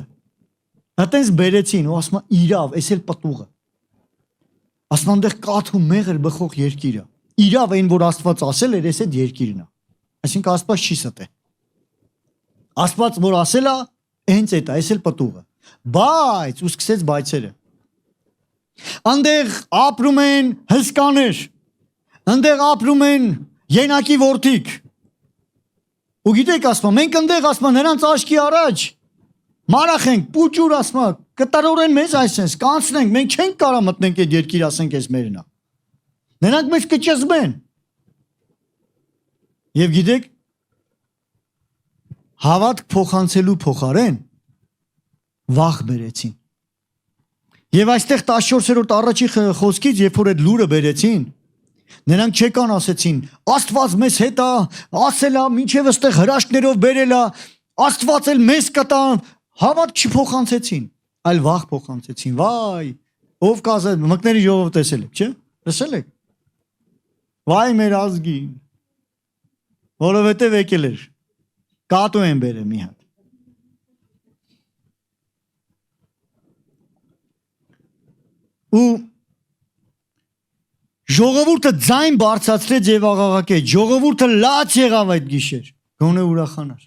Speaker 1: Այդտենց բերեցին ու ասում է իրավ, էս էլ պտուղը։ Ասում այնտեղ կաթ ու մեղր բխող երկիրը։ Իրավ այն, որ Աստված ասել էր, էս այդ երկիրն է։ Այսինքն Աստված չի ստե։ Աստված որ ասել է, հենց այդ է, էս էլ պտուղը։ Բայց ու սկսեց բայցերը։ Այնտեղ ապրում են հսկաներ։ Այնտեղ ապրում են ենակի որդիկ։ Ու գիտեք ասում, մենք այնտեղ ասում նրանց աչքի առաջ մարախ ենք, պուճուր ասում, կտրորեն մեզ այսպես, կանցնենք, մենք չենք կարող մտնենք այդ երկիր, ասենք էս մերն է։ Նրանք մեզ կճզմեն։ Եվ գիտեք, հավատք փոխանցելու փոխարեն վախ բերեցին։ Եվ այստեղ 14-րդ առաջի խոսքից, երբ որ այդ լուրը բերեցին, նրանք չեկան ասեցին, Աստված մեզ հետ է, ասել է, մինչև այստեղ հրաշքներով բերել է, Աստված էլ մեզ կտա, հավատք չփոխանցեցին, այլ վախ փոխանցեցին։ Վայ, ով կազա մկների ժողով տեսել եք, չէ՞։ Լսել եք։ Վայ մեր ազգին, որովհետև եկել էր, կատու են բերել մի հատ։ Ու Ժողովուրդը ձայն բարձրացրեց եւ աղաղակեց, ժողովուրդը լաց եղավ այդ գիշեր, գոնե ուրախանար։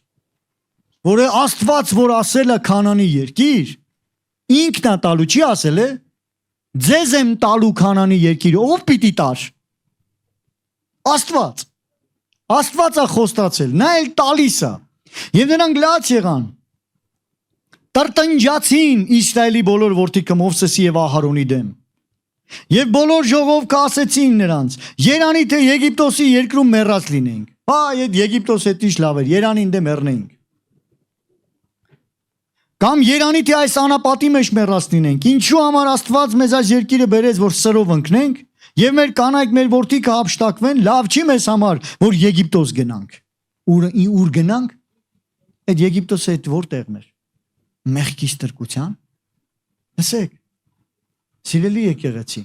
Speaker 1: Որ Աստված, որ ասել է Քանանի երկիր, ինքն է տալու, չի ասել է, ձեզ եմ տալու Քանանի երկիրը, ով պիտի տար։ Աստված։ Աստված է խոստացել, նա էլ տալիս է։ Եվ նրանք լաց եղան։ Տրտնջացին Իսրայելի բոլոր որդիքը Մովսեսի եւ Ահարոնի դեմ։ Եվ բոլոր ժողովքը ասեցին նրանց. Երանի թե Եգիպտոսի երկրում մեռած լինենք։ Հա, այդ Եգիպտոս էդ ինչ լավ էր, Երանին դե մեռնենք։ Կամ Երանի թե այս անապատի մեջ մեռած լինենք։ Ինչու համար Աստված մեզ այս երկիրը բերեց, որ սրով ընկնենք, եւ մեր կանայք, մեր որդիքը հափշտակվեն, լավ չի մեզ համար, որ Եգիպտոս գնանք։ Ուր գնանք։ Այդ Եգիպտոսը այդ որտեղն էր։ Մեղքի ստրկության։ Լսեք։ Սիրելի եկեղեցի։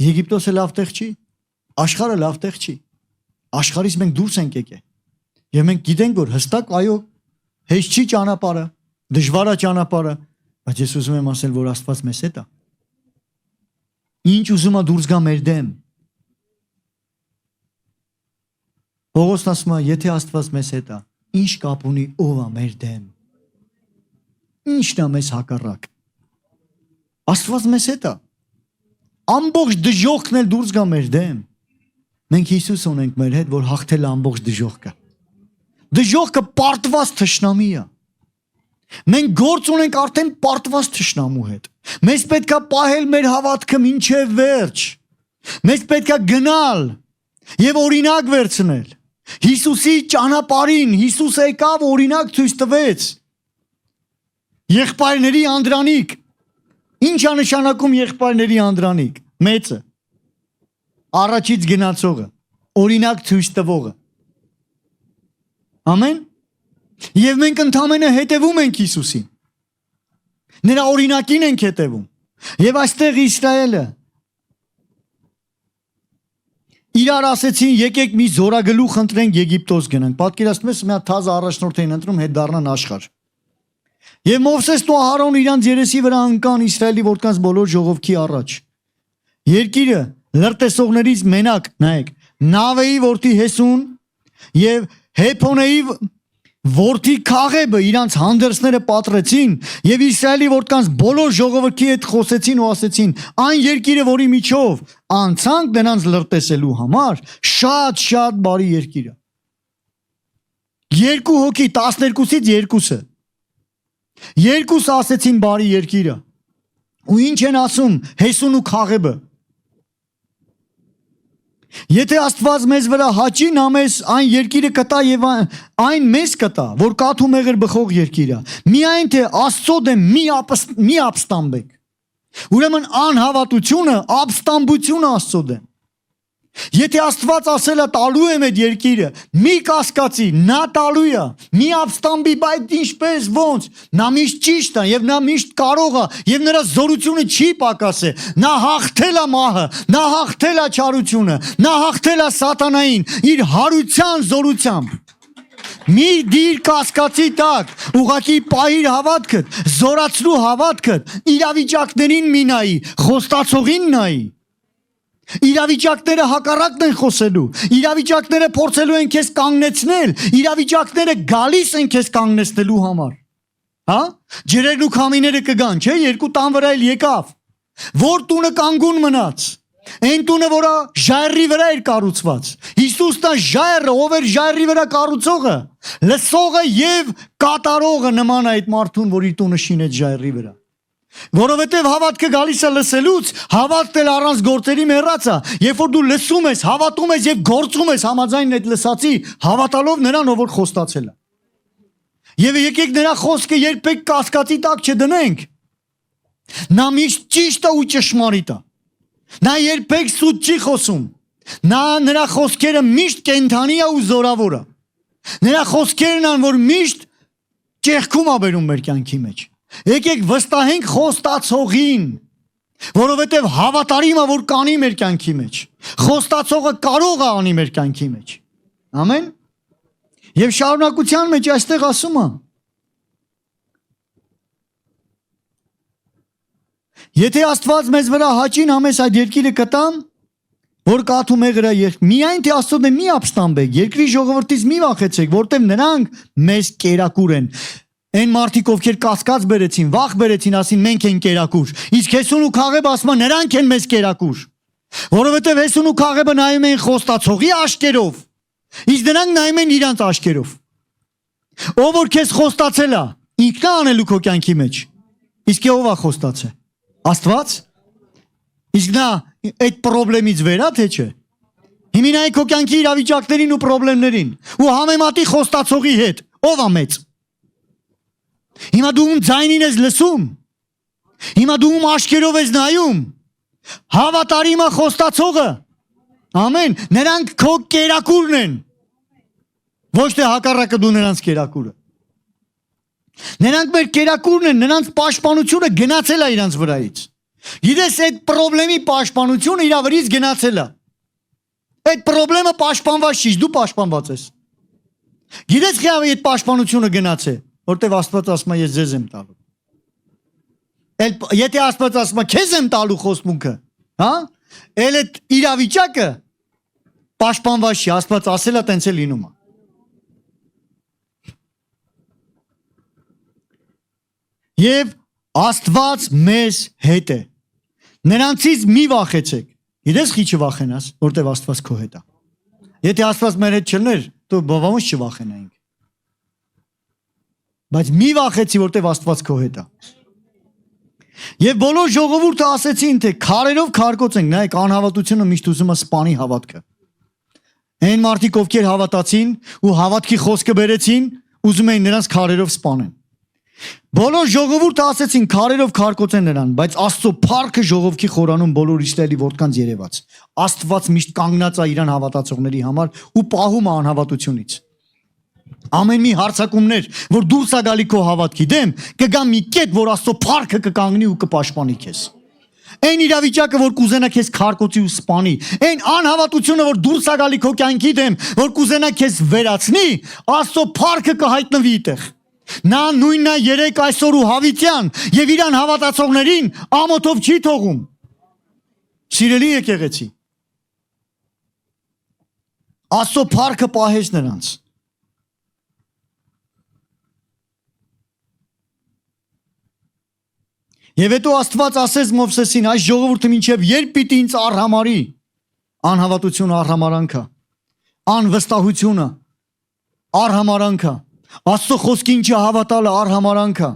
Speaker 1: Եգիպտոսը լավ տեղ չի, աշխարհը լավ տեղ չի։ Աշխարհից մենք դուրս ենք եկել։ Եվ մենք գիտենք, որ հստակ այո, հեշտ չի ճանապարհը, դժվար է ճանապարհը, բայց ես ուզում եմ ասել, որ Աստված մեզ հետ է։ Ինչ ուզում է դուրս գա մեր դեմ։ Պողոսն ասում է, եթե Աստված մեզ հետ է, ինչ կապ ունի ով է մեր դեմ։ Ինչն է մեզ հակառակ։ Աստված մեզ հետ է։ Ամբողջ դժոխքն էլ դուրս գա մեր դեմ։ Մենք Հիսուս ունենք մեր հետ, որ հաղթել է ամբողջ դժոխքը։ Դժոխքը պարտված թշնամի է։ Մենք գործ ունենք արդեն պարտված թշնամու հետ։ Մեզ պետք է պահել մեր հավատքը մինչև վերջ։ Մեզ պետք է գնալ եւ օրինակ վերցնել։ Հիսուսի ճանապարհին Հիսուսը եկավ օրինակ ցույց տվեց։ Եղբայրների անդրանիկ։ Ինչ է նշանակում եղբայրների անդրանիկ։ Մեծը։ Առաջից գնացողը, օրինակ ցույց տվողը։ Ամեն։ Եվ մենք ընդամենը հետևում ենք Հիսուսին։ Նրա օրինակին ենք հետևում։ Եվ այստեղ Իսրայելը իրար ասեցին, եկեք մի զորագլուխ ընտրենք Եգիպտոս գնանք։ Պատկերացնում ես, մի հատ թազը առաջնորդ էին ընտրում, հետ դառնան աշխարհ։ Եվ Մովսեսն ու Ահարոն իրանց երեսի վրա ընկան Իսրայելի որդկանց բոլոր ժողովքի առաջ։ Երկիրը լրտեսողներից մենակ, նայեք, Նավեի որդի Հեսուն եւ Հեփոնեի որդի Քաղեբը իրանց հանդերձները պատրեցին եւ Իսրայելի որդկանց բոլոր ժողովրդի հետ խոսեցին ու ասեցին. այն երկիրը, որի միջով անցանք նրանց լրտեսելու համար, շատ բարի երկիր է։ Երկու հոգի 12-ից երկուսը։ Երկուս ասեցին բարի երկիրը։ Ու ինչ են ասում Հեսուն ու Քաղեբը։ Եթե Աստված մեզ վրա հաճի, նա մեզ այն երկիրը կտա եւ այն մեզ կտա, որ կաթ ու մեղր բխող երկիր է։ Միայն թե Աստծո դեմ մի ապստամբեք։ Ուրեմն անհավատությունը, ապստամբությունը Աստծո դեմ։ Եթե Աստված ասել է տալու եմ այդ երկիրը, մի կասկածի, նա տալու է, մի ապստամբի, բայց ինչպես ոնց, նա միշտ ճիշտ է եւ նա միշտ կարող է եւ նրա զորությունը չի պակասել։ Նա հաղթել է մահը, նա հաղթել է չարությունը, նա հաղթել է սատանային իր հարության զորությամբ։ Մի դիր կասկածի տակ, ուղղակի պահիր հավատքդ, զորացրու հավատքդ, իրավիճակներին մի նայի, խոստացողին նայի։ Իրավիճակները հակառակն են խոսելու, իրավիճակները փորձելու են քեզ կանգնեցնել, իրավիճակները գալիս են քեզ կանգնեցնելու համար։ Հա? Ջրերն ու քամիները կգան, չէ՞, երկու տան վրա էլ եկավ։ Որ տունը կանգուն մնաց։ Այն տունը, որը ժայռի վրա էր կառուցված։ Հիսուսն է ժայռը, ով էր ժայռի վրա կառուցողը, լսողը եւ կատարողը նման է այդ մարդուն, որ իր տունը շինեց ժայռի վրա։ Որովհետև հավատքը գալիս է լսելուց, հավատքն էլ առանց գործերի մեռած է։ Երբ որ դու լսում ես, հավատում ես եւ գործում ես համաձայն այդ լսածի, հավատալով նրան, ով որ խոստացել է։ Եվ եկեք նրա խոսքը երբեք կասկածի տակ չդնենք։ Նա միշտ ճիշտ է ու ճշմարիտ է։ Նա երբեք սուտ չի խոսում։ Նրա խոսքերը միշտ կենդանի է ու զորավոր է։ Նրա խոսքերն են, որ միշտ ճեղքում է բերում մեր կյանքի մեջ։ Եկեք վստահենք խոստացողին, որովհետև հավատարիմ է, որ կանի մեր կյանքի մեջ։ Խոստացողը կարող է անի մեր կյանքի մեջ։ Ամեն։ Եվ շարունակության մեջ այստեղ ասում է. Եթե Աստված մեզ վրա հաճին համես այդ երկիրը կտամ, որ կաթում է գրա միայն թե Աստծոն է մի ապստամբեք, երկրի ժողովրդից մի վախեցեք, որտեվ նրանք մեզ կերակուր են։ Այն մարդիկ, ովքեր կասկած բերեցին, վախ բերեցին, ասին մենք են կերակուր։ Իսկ Հեսուն ու Քաղեբը ասում են նրանք են մեզ կերակուր։ Որովհետև Հեսուն ու Քաղեբը նայում են խոստացողի աշկերով, իսկ նրանք նայում են իրանց աշկերով։ Ով որ քեզ խոստացել է, ինքն է անելու քո կյանքի մեջ։ Իսկ ով է խոստացել։ Աստված։ Իսկ նա այդ խնդրից վերա թե չէ։ Հիմա նայ քո կյանքի իրավիճակներին ու խնդիրներին ու համեմատի խոստացողի հետ, ով է մեծ։ Հիմա դու ձայնին ես լսում։ Հիմա դու աշկերով ես նայում։ Հավատարիմը խոստացողը։ Ամեն, նրանք քո կերակուրն են։ Ոչ թե հակառակը դու նրանց կերակուրը։ Նրանք մեր կերակուրն են, նրանց պաշտպանությունը գնացել է իրանց վրայից։ Գիտես այդ խնդրի պաշտպանությունը իր վրից գնացել է։ Այդ խնդրը պաշտպանված չի, դու պաշտպանված ես։ Գիտես խիավի այդ պաշտպանությունը գնացել, որտեվ Աստված ասում է ես ձեզ եմ տալու։ Եթե Աստված ասում է քեզ եմ տալու խոստմունքը, հա? Էլ այդ իրավիճակը պաշտպանված չի, Աստված ասել է տենց է լինում է։ Եվ Աստված մեզ հետ է։ Նրանցից մի վախեցեք։ Գիտես խի չվախենաս, որտեվ Աստված քո հետ է։ Եթե Աստված մեր հետ չլներ, դու բավականին չվախենայինք։ Բայց մի վախեցի, որտեվ Աստված քո հետ է։ Եվ բոլոր ժողովուրդը ասեցին, թե քարերով քարկոծենք, նայեք անհավատությունը միշտ ուզում է սպանի հավատքը։ Այն մարդիկ, ովքեր հավատացին ու հավատքի խոսքը բերեցին, ուզում էին նրանց քարերով սպանեն։ Բոլոր ժողովուրդը ասեցին քարերով քարկոծեն նրան, բայց Աստծո փառքը ժողովքի խորանում բոլոր Իսրայելի որդկանց երևաց։ Աստված միշտ կանգնած է իրան հավատացողների համար ու պահում է անհավատությունից։ Ամեն մի հարցակումներ, որ դուրս է գալի քո հավատքի դեմ, կգա մի կետ, որ Աստծո փառքը կկանգնի ու կպաշտպանի քեզ։ Այն իրավիճակը, որ կուզենա քեզ քարկոծի ու սպանի, այն անհավատությունը, որ դուրս է գալի քո կյանքի դեմ, որ կուզենա քեզ վերացնի, Աստծո փառքը կհայտնվի այդտեղ։ Նա նույնն է երեք այսօր ու հավիտյան եւ իրան հավատացողներին ամոթով չի թողում։ Սիրելի եկեղեցի, Աստծո փառքը պահես նրանց։ Եվ հետո Աստված ասեց Մովսեսին, այս ժողովուրդը մինչև երբ պիտի ինձ արհամարի, անհավատությունը արհամարանքը, անվստահությունը արհամարանքը, Աստծո խոսքին չհավատալը արհամարանքը։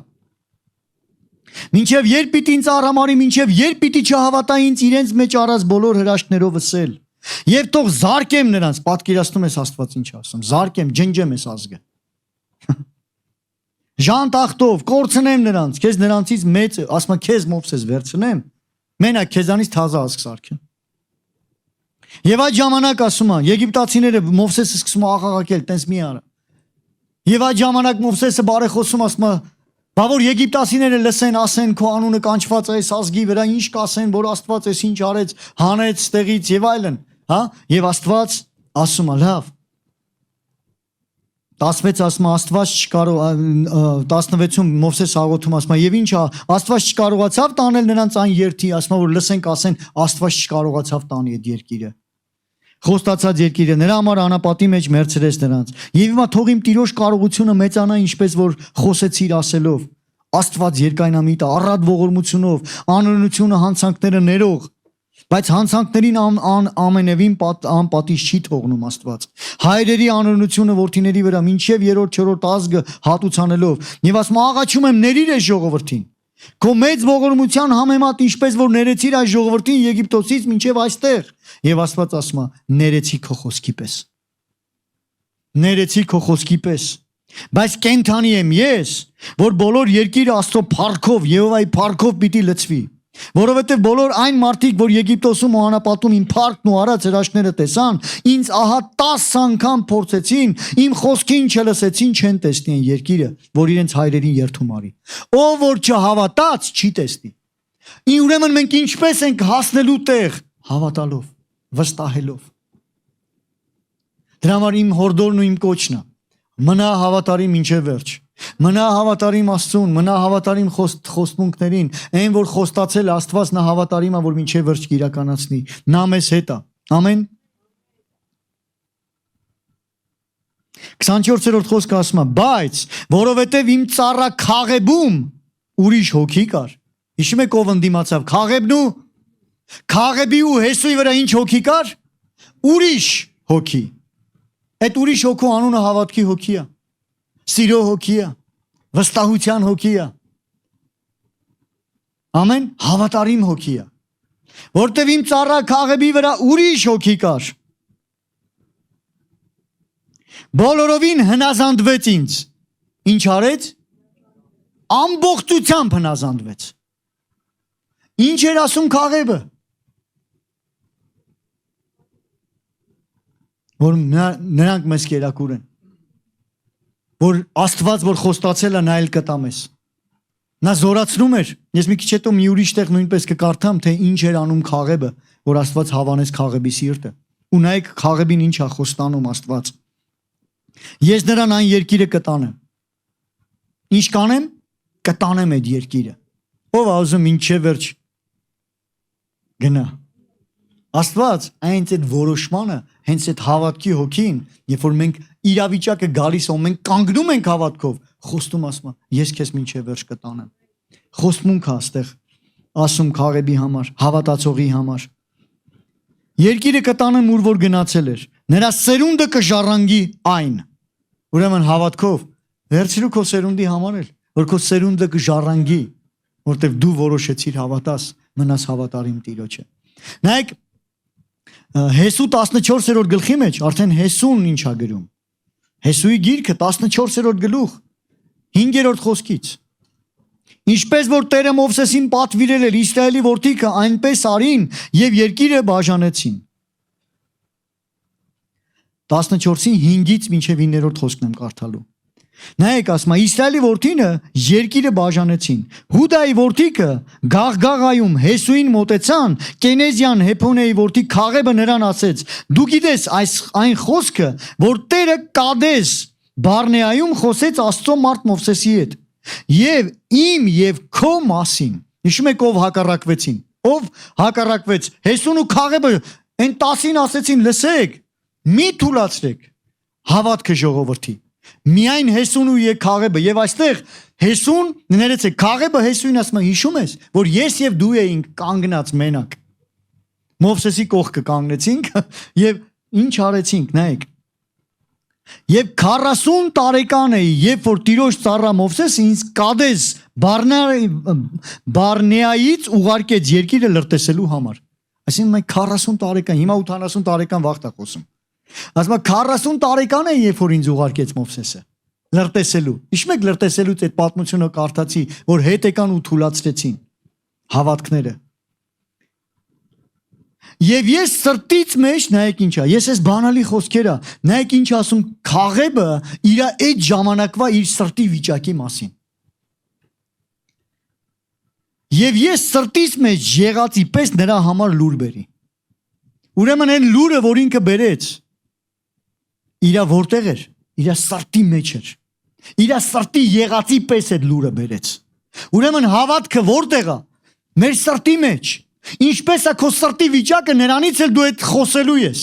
Speaker 1: Մինչև երբ պիտի ինձ արհամարի, մինչև երբ պիտի չհավատա ինձ իրենց մեջ առած բոլոր հրաշքներով ասել։ Եվ թող զարկեմ նրանց, պատկերացնում ես Աստված ինչ ասում, զարկեմ, ջնջեմ ես ազգը։ Ժան տախտով, կորցնեմ նրանց, քեզ նրանցից մեծ, ասում եմ քեզ Մովսես վերցնեմ, մենակ քեզանից թազա ազգ սարքեմ։ Եվ այդ ժամանակ ասում է, եգիպտացիները Մովսեսը սկսում է աղաղակել, տենց մի արա։ Եվ այդ ժամանակ Մովսեսը բարեխոսում ասում է, բա որ եգիպտացիները լսեն, ասեն քո անունը կանչված է այս ազգի վրա, ինչ կասեն, որ Աստված էս ինչ արեց, հանեց ստեղից եւ այլն, հա? Եվ Աստված ասում է, լավ։ 16 ասում է Աստված չկարող 16-ում Մովսես աղոթում ասում է եւ ինչ Աստված չկարողացավ տանել նրանց այն երթի, ասում է որ լսենք ասեն Աստված չկարողացավ տանի այդ երկիրը։ Խոստացած երկիրը նրա համար անապատի մեջ մերցրեց նրանց։ Եվ հիմա թող իմ Տիրոջ կարողությունը մեծանա, ինչպես որ խոսեցիր ասելով։ Աստված երկայնամիտ է, առատ ողորմությունով, անօրենությունը հանցանքները ներող, բայց հանցանքներին ամենևին անպատիժ չի թողնում Աստված։ Հայրերի անօրենությունը որդիների վրա մինչև 3-4 ազգը հատուցանելով եւ ասում աղաչում եմ ներիր այս ժողովրդին։ Քո մեծ ողորմության համեմատ ինչպես որ ներեցիր այս ժողովրդին Եգիպտոսից մինչև այստեղ եւ Աստված ասում է ներեցի քո խոսքի պես։ Ներեցի քո խոսքի պես։ Բայց կենթանի եմ ես, որ բոլոր երկիրը Աստծո փառքով Եհովայի փառքով պիտի լցվի։ Որովհետև բոլոր այն մարդիկ, որ Եգիպտոսում ու անապատում իմ փառքն ու արած հրաշքները տեսան, ինձ ահա 10 անգամ փորձեցին, իմ խոսքին չլսեցին, չեն տեսնի այն երկիրը, որ իրենց հայրերին երթում արի։ Ով որ չհավատաց, չի տեսնի։ Ուրեմն մենք ինչպես ենք հասնելու տեղ, հավատալով, վստահելով։ Դրա համար իմ հորդորն ու իմ կոչն է, մնա հավատարիմ մինչև վերջ։ Մնա հավատարիմ Աստծուն, մնա հավատարիմ խոստմունքներին, այն որ խոստացել Աստված նա հավատարիմ է, որ մինչև վերջ կիրականացնի։ Նա մեզ հետ է։ Ամեն։ 24-րդ խոսքը ասում է. բայց որովհետև իմ ծառա Քաղեբում ուրիշ հոգի կար։ Հիշում եք ով ընդդիմացավ Քաղեբն ու Քաղեբի ու Հեսուի վրա ինչ հոգի կար։ Ուրիշ հոգի։ Այդ ուրիշ հոգու անունը հավատքի հոգի է, սիրո հոգի է, վստահության հոգի է։ Ամեն, հավատարիմ հոգի է։ Որտև իմ ծառա Քաղեբի վրա ուրիշ հոգի կար։ Բոլորովին հնազանդվեց ինձ։ Ինչ արեց։ Ամբողջությամբ հնազանդվեց։ Ինչ էր ասում Քաղեբը։ Որ նրանք մեզ կերակուր են։ Որ Աստված որ խոստացել է նա էլ կտա մեզ։ Նա զորացնում էր։ Ես մի քիչ հետո մի ուրիշ տեղ նույնպես կկարդամ, թե ինչ էր անում Քաղեբը, որ Աստված հավանեց Քաղեբի սիրտը։ Ու նայեք Քաղեբին ինչ է խոստանում Աստված։ Ես նրան այն երկիրը կտանեմ։ Ինչ կանեմ։ Կտանեմ այդ երկիրը։ Ով ուզում ինչև վերջ գնա։ Աստված այնց այդ որոշմանը, հենց այդ հավատքի հոգին, երբ որ մենք իրավիճակը գալիս ու մենք կանգնում ենք հավատքով, խոստում ասում, ես քեզ մինչև վերջ կտանեմ։ Խոստմունք է այստեղ ասում Քաղեբի համար, հավատացողի համար։ Երկիրը կտանեմ ուր որ գնացել էր։ Նրա սերունդը կժառանգի այն։ Ուրեմն հավատքով վերցրու քո սերունդի համար էլ, որ քո սերունդը կժառանգի, որտեղ դու որոշեցիր հավատաս, մնաս հավատարիմ Տիրոջը։ Նայեք Հեսու 14-րդ գլխի մեջ արդեն Հեսուն ինչ է գրում։ Հեսուի գիրքը 14-րդ գլուխ 5-րդ խոսքից։ Ինչպես որ Տերը Մովսեսին պատվիրել էր Իսրայելի որդիքը այնպես արին եւ երկիրը բաժանեցին։ 14-ի 5-ից մինչև 9-րդ խոսքն եմ կարդալու։ Նայեք ասում է Իսրայելի որդինը երկիրը բաժանեցին։ Հուդայի որդիքը Գաղգաղայում Հեսուին մոտեցան, Կենեզյան Հեփոնեի որդի Քաղեբը նրան ասեց. դու գիտես այն խոսքը, որ Տերը Կադես Բարնեայում խոսեց Աստծո մարդ Մովսեսի հետ, եւ իմ եւ քո մասին։ Հիշում եք ով հակառակվեցին։ Ով հակառակվեց։ Հեսուն ու Քաղեբը այն 10-ին ասեցին լսեք, մի թուլացրեք հավատքը ժողովրդի։ Միայն Հեսուն ու Քաղեբը եւ այստեղ Հեսուն ներեցեք Քաղեբը Հեսուին ասում է հիշում ես որ ես եւ դու էինք կանգնած մենակ Մովսեսի կողքը կանգնեցինք եւ ինչ արեցինք նայեք եւ 40 տարեկան էի երբ որ Տիրոջ ծառա Մովսեսը ինձ Կադես Բարնեայից ուղարկեց երկիրը լրտեսելու համար այսինքն մենք 40 տարեկան հիմա 80 տարեկան վաղ է խոսում ասում է 40 տարեկան է երբ որ ինձ ուղարկեց Մովսեսը լրտեսելու հիշում եք լրտեսելուց այդ պատմությունը կարդացի որ հետ եկան ու թուլացրեցին հավատքները Եվ ես սրտից մեջ նայեք ինչա ես այս բանալի խոսքերը նայեք ինչ ասում Քաղեբը իր այդ ժամանակվա իր սրտի վիճակի մասին Եվ ես սրտից մեջ եղածի պես նրա համար լուր բերի Ուրեմն այն լուրը որ ինքը բերեց իր որտեղ էր իր սրտի մեջ էր իր սրտի եղածի պես այդ լուրը բերեց Ուրեմն հավատքը որտեղ է մեր սրտի մեջ Ինչպես է քո սրտի վիճակը նրանից էլ դու այդ խոսելու ես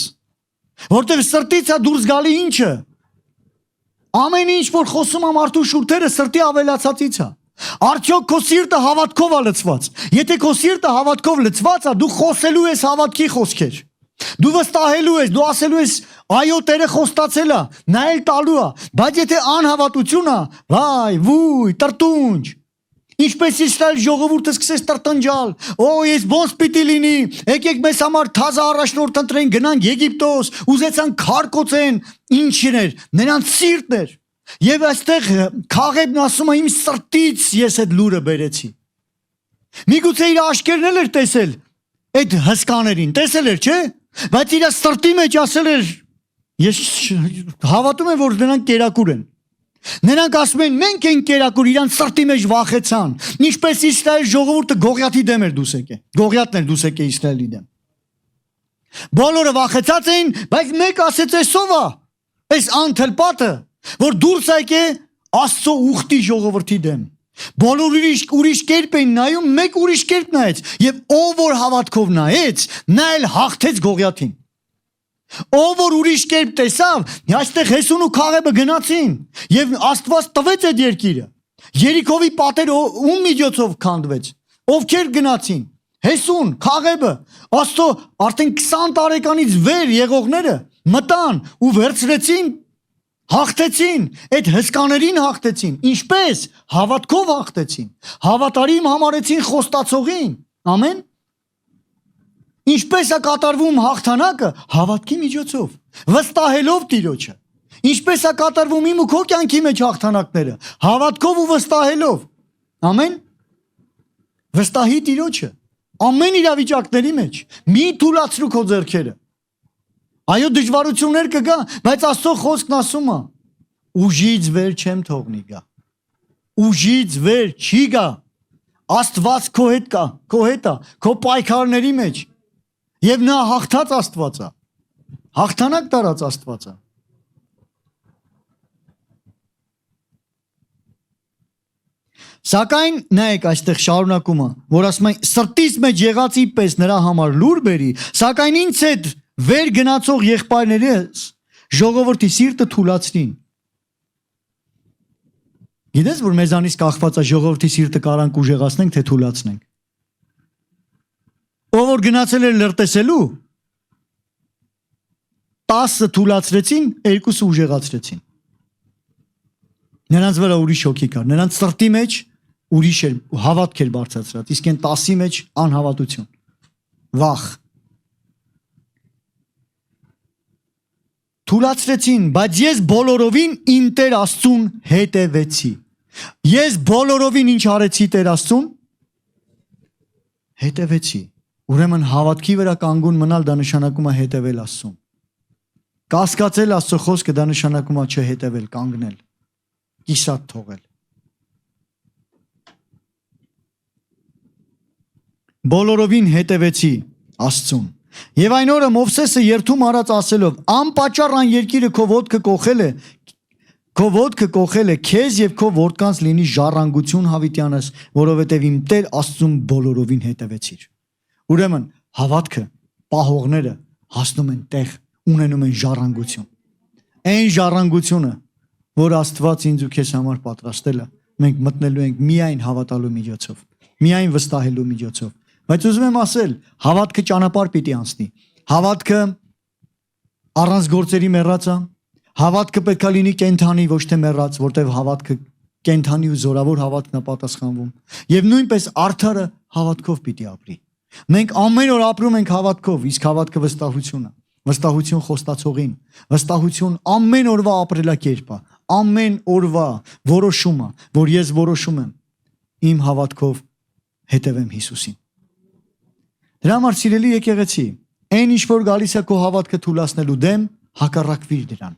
Speaker 1: որտեղ սրտից է դուրս գալի ինչը ամեն ինչ որ խոսում եմ մարդու շուրթերը սրտի ավելացածից է արդյոք քո սիրտը հավատքով է լցված եթե քո սիրտը հավատքով լցված է դու խոսելու ես հավատքի խոսքեր դու վստահելու ես դու ասելու ես այո Տերը խոստացել է նա էլ տալու է բայց եթե անհավատություն է վայ վույ տրտունջ Ինչպես Իսրայել ժողովուրդը սկսեց տրտնջալ, օ ես ոնց պիտի լինի, եկեք մեզ համար թազա առաջնորդ ընտրեն, գնանք Եգիպտոս, ուզեցան քար կոծեն, ինչն էր, նրանց սիրտն էր։ Եվ այստեղ Քաղեբն ասում է իմ սրտից ես այդ լուրը բերեցի։ Միգուցե իր աշկերն էլ էր տեսել այդ հսկաներին, տեսել էր, չէ՞, բայց իր սրտի մեջ ասել էր ես հավատում եմ որ նրանք կերակուր են։ Նրանք ասում են մենք ենք կերակուր իրանց սրտի մեջ վախեցան ինչպես Իսրայել ժողովուրդը Գողիաթի դեմ էր դուս եկե Գողիաթն էր դուս եկե Իսրայելի դեմ Բոլորը վախեցած էին բայց մեկ ասեց էսով է այս անթլպատը որ դուրս եկե Աստծո ուխտի ժողովրդի դեմ։ Բոլոր ուրիշ կերպ էին նայում, մեկ ուրիշ կերպ նայեց, եւ ով որ հավատքով նայեց, նա էլ հաղթեց Գողիաթին։ Ով որ ուրիշ կերպ տեսավ, այստեղ Հեսուն ու Քաղեբը գնացին, եւ Աստված տվեց այդ երկիրը։ Երիքովի պատերը ում միջոցով քանդվեց, ովքեր գնացին։ Հեսուն, Քաղեբը, Աստծո արդեն 20 տարեկանից վեր եղողները մտան ու վերցրեցին, հաղթեցին, այդ հսկաներին հաղթեցին, ինչպես հավատքով հաղթեցին, հավատարիմ համարեցին խոստացողին, ամեն։ Ինչպես է կատարվում հաղթանակը, հավատքի միջոցով, վստահելով Տիրոջը։ Ինչպես է կատարվում իմ ու քո կյանքի մեջ հաղթանակները, հավատքով ու վստահելով, ամեն։ Վստահի Տիրոջը, ամեն իրավիճակների մեջ, մի թուլացրու քո ձեռքերը։ Այո, դժվարություններ կգա, բայց Աստծո խոսքն ասում է. ուժից վեր չեմ թողնի գա։ Ուժից վեր չի գա։ Աստված քո հետ կա, քո հետ է, քո պայքարների մեջ։ Եվ նա հաղթած Աստված է։ Հաղթանակ տարած Աստված է։ Սակայն նայեք այստեղ շարունակումը, որ ասում է սրտից մեջ եղածի պես նրա համար լուր բերի, սակայն ինձ հետ վեր գնացող եղբայրներս ժողովրդի սիրտը թուլացրին։ Գիտես, որ մեզանից կախված է ժողովրդի սիրտը կարանք ուժեղացնենք, թե թուլացնենք։ Ով որ գնացել էր լրտեսելու, 10 թուլացրեցին, 2 ուժեղացրեցին։ Նրանց վրա ուրիշ հոգի կար, նրանց սրտի մեջ ուրիշ էր, հավատք էր բարձրացրած, իսկ այն 10-ի մեջ անհավատություն, վախ։ Թուլացրեցին, բայց ես բոլորովին իմ Տեր Աստծուն հետևեցի։ Ես բոլորովին ինչ արեցի Տեր Աստծուն։ Հետևեցի։ Ուրեմն հավատքի վրա կանգուն մնալ դա նշանակում է հետևել Աստծուն։ Կասկածել Աստծո խոսքը դա նշանակում է չհետևել, կանգնել, կիսատ թողել։ Բոլորովին հետևեցի Աստծուն։ Եվ այն օրը Մովսեսը երթում արած ասելով. անպատճառ այն երկիրը քո ոտքը կողել է քեզ եւ քո որդկանց լինի ժառանգություն հավիտյանս, որովհետեւ իմ Տեր Աստծուն բոլորովին հետևեցիր։ Ուրեմն հավատքը, պահողները հասնում են տեղ, ունենում են ժառանգություն։ Այն ժառանգությունը, որ Աստված ինձ ու քեզ համար պատրաստել է, մենք մտնելու ենք միայն հավատալու միջոցով, միայն վստահելու միջոցով։ Բայց ուզում եմ ասել, հավատքը ճանապարհ պիտի անցնի։ Հավատքը առանց գործերի մեռած է։ Հավատքը պետք է լինի կենթանի, ոչ թե մեռած, որտեղ հավատքը կենթանի ու զորավոր հավատքն է պատասխանվում։ Եվ նույնպես արդարը հավատքով պիտի ապրի։ Մենք ամեն օր ապրում ենք հավատքով, իսկ հավատքը վստահություն է։ Վստահություն խոստացողին, վստահություն ամեն օրվա ապրելակերպ է, ամեն օրվա որոշում է, որ ես որոշում եմ իմ հավատքով հետևեմ Հիսուսին։ Դրա համար սիրելի եկեղեցի, այն ինչ որ գալիս է քո հավատքը թուլացնելու դեմ, հակառակվիր դրան։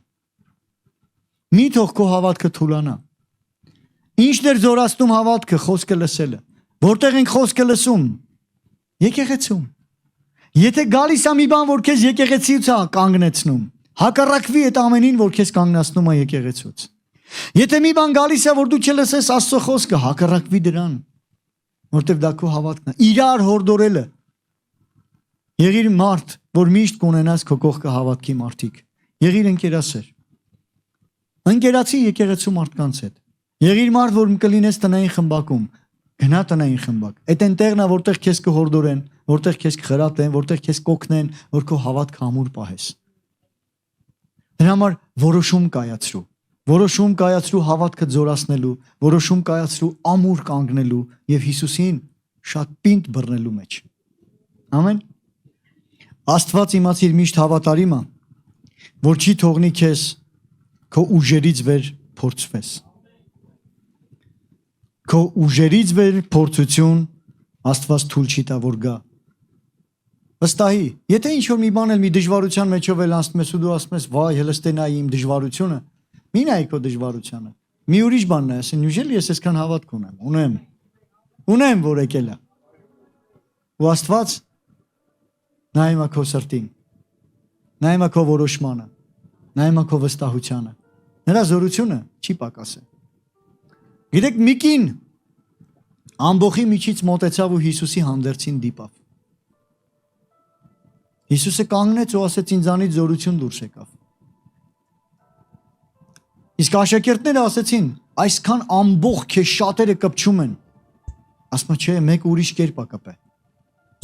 Speaker 1: Մի թող քո հավատքը թուլանա։ Ինչն էր զորացնում հավատքը, խոսքը լսելը։ Որտեղ ենք խոսքը լսում։ Եկեղեցում։ Եթե գալիս է մի բան, որ քեզ եկեղեցիից է կանգնեցնում, հակառակվի այդ ամենին, որ քեզ կանգնացնում է եկեղեցուց։ Եթե մի բան գալիս է, որ դու չլսես Աստծո խոսքը, հակառակվի դրան, որտեղ դա քո հավատքն է։ Իրար հորդորելը։ Եղիր մարդ, որ միշտ կունենաս քո կողքը հավատքի մարդիկ։ Եղիր ընկերասեր։ Ընկերացի եկեղեցու մարդկանց հետ։ Եղիր մարդ, որ կլինես տնային խմբակում, գնա տնային խմբակ։ Այդ այնտեղն է, որտեղ քեզ կհորդորեն, որտեղ քեզ կխրատեն, որտեղ քեզ կօգնեն, որ քո հավատքը ամուր պահես։ Դրա համար որոշում կայացրու։ Որոշում կայացրու հավատքը զորացնելու, որոշում կայացրու ամուր կանգնելու եւ Հիսուսին շատ պինդ բռնելու մեջ։ Ամեն։ Աստված իմացիր միշտ հավատարիմ է, որ չի թողնի քեզ քո ուժերից վեր փորձվես։ Քո ուժերից վեր փորձություն Աստված թույլ չի տա որ գա։ Վստահի, եթե ինչ որ մի բան էլ մի դժվարության մեջով էլ անցնում ես ու դու ասում ես, վայ, հելստենայի իմ դժվարությունը, մի նայ քո դժվարությանը։ Մի ուրիշ բան նայ, ասեն, ուժել ես այսքան հավատք ունեմ։ Ունեմ, որ եկել է։ Ու Աստված նայում է քո սրտին, նայում է քո որոշմանը, նայում է քո վստահությանը։ Նրա զորությունը չի պակասել։ Գիտեք, մի կին ամբողի միջից մոտեցավ ու Հիսուսի հանդերձին դիպավ։ Հիսուսը կանգնեց ու ասեց ինձանից զորություն դուրս եկավ։ Իսկ աշակերտները ասեցին, այսքան ամբողջ քեզ շատերը կպչում են։ Ասма չէ, մեկ ուրիշ կերպ է կպե։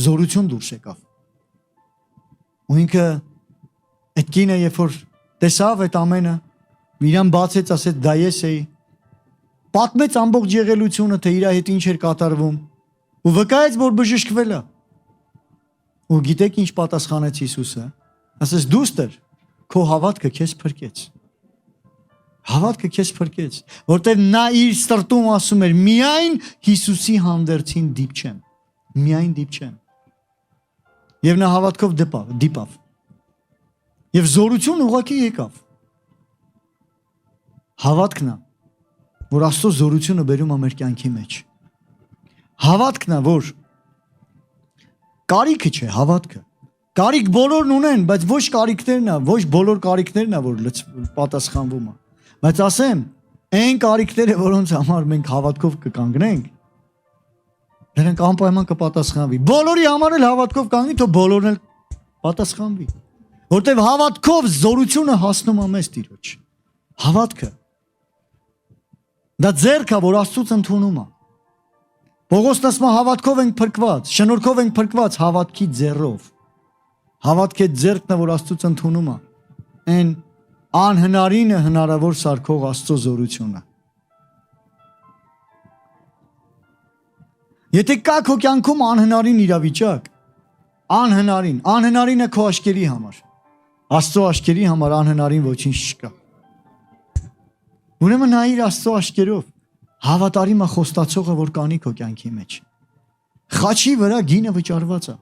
Speaker 1: Զորություն դուրս եկավ։ Ու ինքը այդ կինը երբ որ տեսավ այդ ամենը, իրան բացեց, ասեց դա ես էի։ Պատմեց ամբողջ եղելությունը, թե իր հետ ինչ էր կատարվում, ու վկայեց, որ բժշկվել է։ Ու գիտեք ինչ պատասխանեց Հիսուսը։ Ասեց դուստր, քո հավատքը քեզ փրկեց։ Հավատքը քեզ փրկեց, որտեղ նա իր սրտում ասում էր միայն Հիսուսի հանդերձին դիպչեմ, միայն դիպչեմ։ Եվ նա հավատքով դիպավ։ Եվ զորություն ուղղակի եկավ։ Հավատքն է, որ Աստծո զորությունը բերում է մեր կյանքի մեջ։ Հավատքն է, որ կարիքը չէ, հավատքը։ Կարիք բոլորն ունեն, բայց ոչ կարիքներն է, ոչ բոլոր կարիքներն է, որ պատասխանվում է։ Բայց ասեմ, այն կարիքները, որոնց համար մենք հավատքով կկանգնենք, նրանք անպայման կպատասխանվի։ Բոլորի համար էլ հավատքով կանգնի, թող բոլորն էլ պատասխանվի։ Որտեվ հավատքով զորությունը հասնում է մեզ Տիրոջ։ Հավատքը դա ձեռք է, որ Աստծուց ընդունում է։ Պողոսն ասում է հավատքով ենք փրկված, շնորհքով ենք փրկված հավատքի ձեռով։ Հավատքի ձեռքն է, որ Աստծուց ընդունում է։ Այն անհնարինը հնարավոր սարքող Աստծո զորությունը։ Եթե կա քո կյանքում անհնարին իրավիճակ, անհնարինը քո աշկերի համար, Աստծո աշկերի համար անհնարին ոչինչ չկա։ Ուրեմն նայիր Աստծո աշկերով, հավատարիմը խոստացողը, որ կանի քո կյանքի մեջ։ Խաչի վրա գինը վճարված է։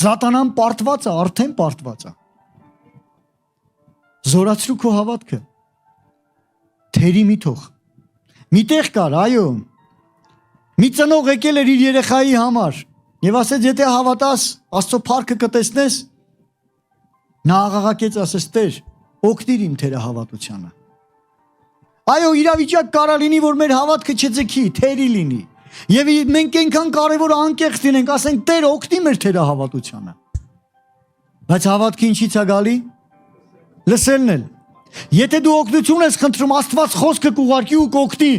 Speaker 1: Սատանան պարտված է, արդեն պարտված է։ Զորացրու քո հավատքը։ Թերի մի թող։ Միտեղ կար, այո։ Մի ծնող եկել էր իր երեխայի համար եւ ասեց, եթե հավատաս, Աստծո փառքը կտեսնես։ Նա աղաղակեց, ասեց, Տեր, օգնիր իմ թերահավատությանը։ Այո, իրավիճակ կարա լինի, որ մեր հավատքը չձգի, թերի լինի։ Եվ մենք այնքան կարևոր անկեղծ լինենք, ասենք, Տեր, օգնի մեր թերահավատությանը։ Բայց հավատքը ինչի՞ց է գալի։ Լսելն էլ։ Եթե դու օգնություն ես խնդրում, Աստված խոսքը կուղարկի ու կօգնի։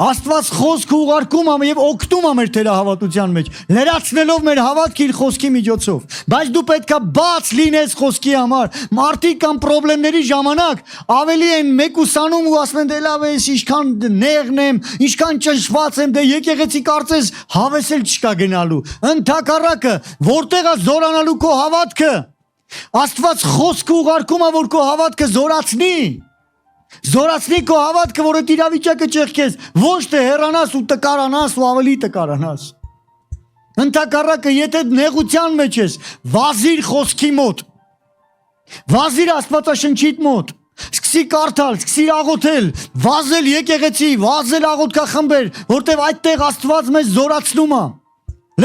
Speaker 1: Աստված խոսքը ուղարկում է եւ օգնում է մեր թերահավատության մեջ, լրացնելով մեր հավատքը իր խոսքի միջոցով։ Բայց դու պետքա բաց լինես խոսքի համար։ Մարդիկ կամ խնդիրների ժամանակ ավելի են մեկուսանում ու ասում են, դե լավ է, ինչքան նեղն եմ, ինչքան ճնշված եմ, դե եկեղեցի կարծես հավես էլ չկա գնալու։ Ընդհակառակը, որտեղ է զորանալու քո հավատքը։ Աստված խոսքը ուղարկում է, որ քո հավատքը զորացնի։ Զորացնի քո հավատքը, որ այդ իրավիճակը ճեղքես, ոչ թե հեռանաս ու տկարանաս ու ավելի տկարանաս։ Ընդհակառակը, եթե նեղության մեջ ես, վազիր խոսքի մոտ։ Վազիր Աստվածաշնչիդ մոտ։ Սկսի կարդալ, սկսի աղոթել, վազել եկեղեցի, վազել աղոթքախմբեր, որտեղ այդտեղ Աստված մեզ զորացնում է,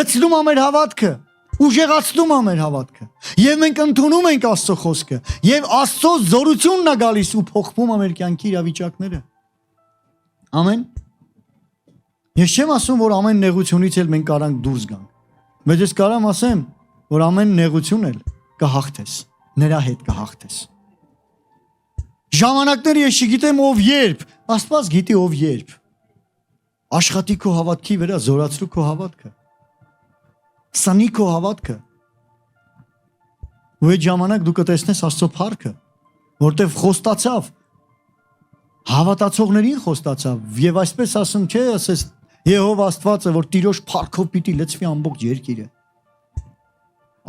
Speaker 1: լցնում է մեր հավատքը, ուժեղացնում է մեր հավատքը։ Եվ մենք ընդունում ենք Աստծո խոսքը, եւ Աստծո զորությունն է գալիս ու փոխվում է մեր կյանքի իրավիճակները։ Ամեն։ Ես չեմ ասում, որ ամեն նեղությունից էլ մենք կարանք դուրս գանք, բայց ես կարամ ասեմ, որ ամեն նեղություն էլ կհաղթես, նրա հետ կհաղթես։ Ժամանակները ես չգիտեմ ով երբ, Աստված գիտի ով երբ։ Աշխատի քո հավատքի վրա, զորացրու քո հավատքը։ Սանի քո հավատքը։ Ու այդ ժամանակ դու կտեսնես Աստծո փառքը, որտեղ խոստացավ, հավատացողներին խոստացավ, եւ այսպես ասում չէ, ասես Եհովա Աստվածը, որ Տիրոջ փառքով պիտի լցվի ամբողջ երկիրը։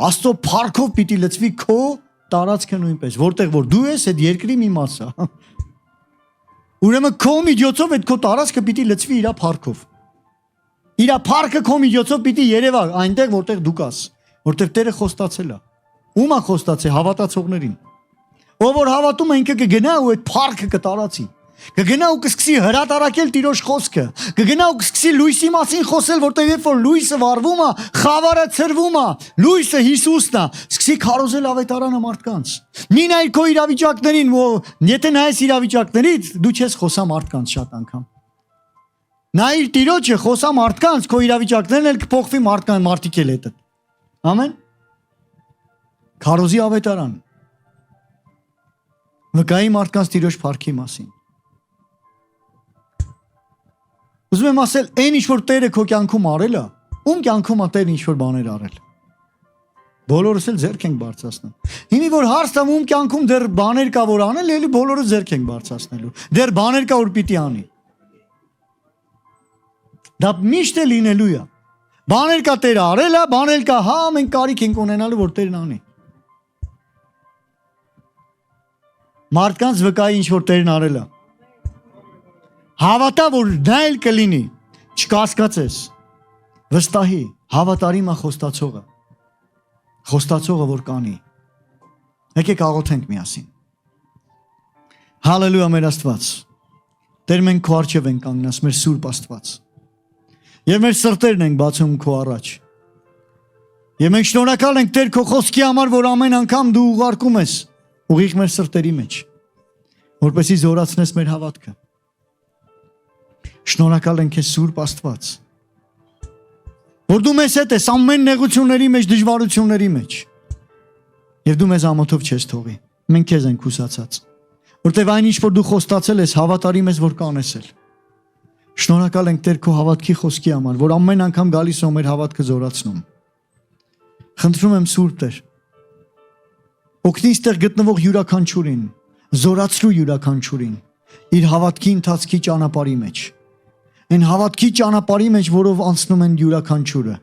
Speaker 1: Աստծո փառքով պիտի լցվի քո տարածքը նույնպես, որտեղ որ դու ես, այդ երկրի մի մաս է։ Ուրեմն քո միջոցով այդ քո տարածքը պիտի լցվի իր փառքով։ Իր փառքը քո միջոցով պիտի երևա այնտեղ, որտեղ դու կաս, որտեղ Տերը խոստացել է։ Ում է խոստացել հավատացողներին։ Ով որ հավատում է, ինքը կգնա ու այդ փառքը կտարածի։ Կգնա ու կսկսի հրատարակել Տիրոջ խոսքը, կգնա ու կսկսի լույսի մասին խոսել, որտեղ երբ որ լույսը վառվում է, խավարը ցրվում է, լույսը Հիսուսն է, սկսի քարոզել ավետարանը մարդկանց։ Մի նայ քո իրավիճակներին, եթե նայես իրավիճակներից, դու չես խոսա մարդկանց շատ անգամ։ Նա իր տիրոջը խոսա մարդկանց, քո իրավիճակներն էլ կփոխվի մարդիկ էլ հետը։ Ամեն։ Քարոզի ավետարան։ Վկայի մարդկանց տիրոջ փառքի մասին։ Ուզում եմ ասել, այն ինչ որ Տերը քո կյանքում արել է, ում կյանքում է Տերը ինչ որ բաներ արել։ Բոլորս էլ ձեռք ենք բարձրացնում։ Հիմի որ հարց տամ ում կյանքում դեռ բաներ կա որ անել, էլի բոլորը ձեռք ենք բարձրացնելու։ Դեռ բաներ կա որ պիտի անի։ Դա միշտ է լինելու է։ Բաներ կա Տերը արել է, բաներ կա, հա, մենք կարիք ենք ունենալու որ Տերն անի։ Մարդկանց վկայի ինչ որ Տերն արել է։ Հավատա որ դա էլ կլինի, չկասկածես։ Վստահի, հավատարիմ է խոստացողը։ Խոստացողը որ կանի։ Եկեք աղոթենք միասին։ Հալելույա մեր Աստված։ Տեր մենք քո առջև ենք կանգնած, մեր Սուրբ Աստված։ Եվ մեր սրտերն ենք բացում քո առաջ։ Եվ մենք շնորհակալ ենք Տեր քո խոսքի համար, որ ամեն անգամ դու ուղարկում ես ուղիղ մեր սրտերի մեջ, որպեսզի զորացնես մեր հավատքը։ Շնորհակալ ենք քեզ Սուրբ Աստված, որ դու մեզ հետ ես ամեն նեղությունների մեջ, դժվարությունների մեջ։ Եվ դու մեզ ամոթով չես թողի։ Մենք քեզ ենք հուսացած, որտեվ այն ինչ որ դու խոստացել ես, հավատարիմ ես որ կանես։ Շնորհակալ ենք Տեր քո հավատքի խոսքի համար, որ ամեն անգամ գալիս ու մեր հավատքը զորացնում։ Խնդրում եմ Սուրբ Տեր, օգնի ստեղ գտնվող յուրաքանչյուրին, զորացրու յուրաքանչյուրին իր հավատքի ընթացքի ճանապարհի մեջ։ Այն հավատքի ճանապարհի մեջ, որով անցնում են յուրաքանչյուրը։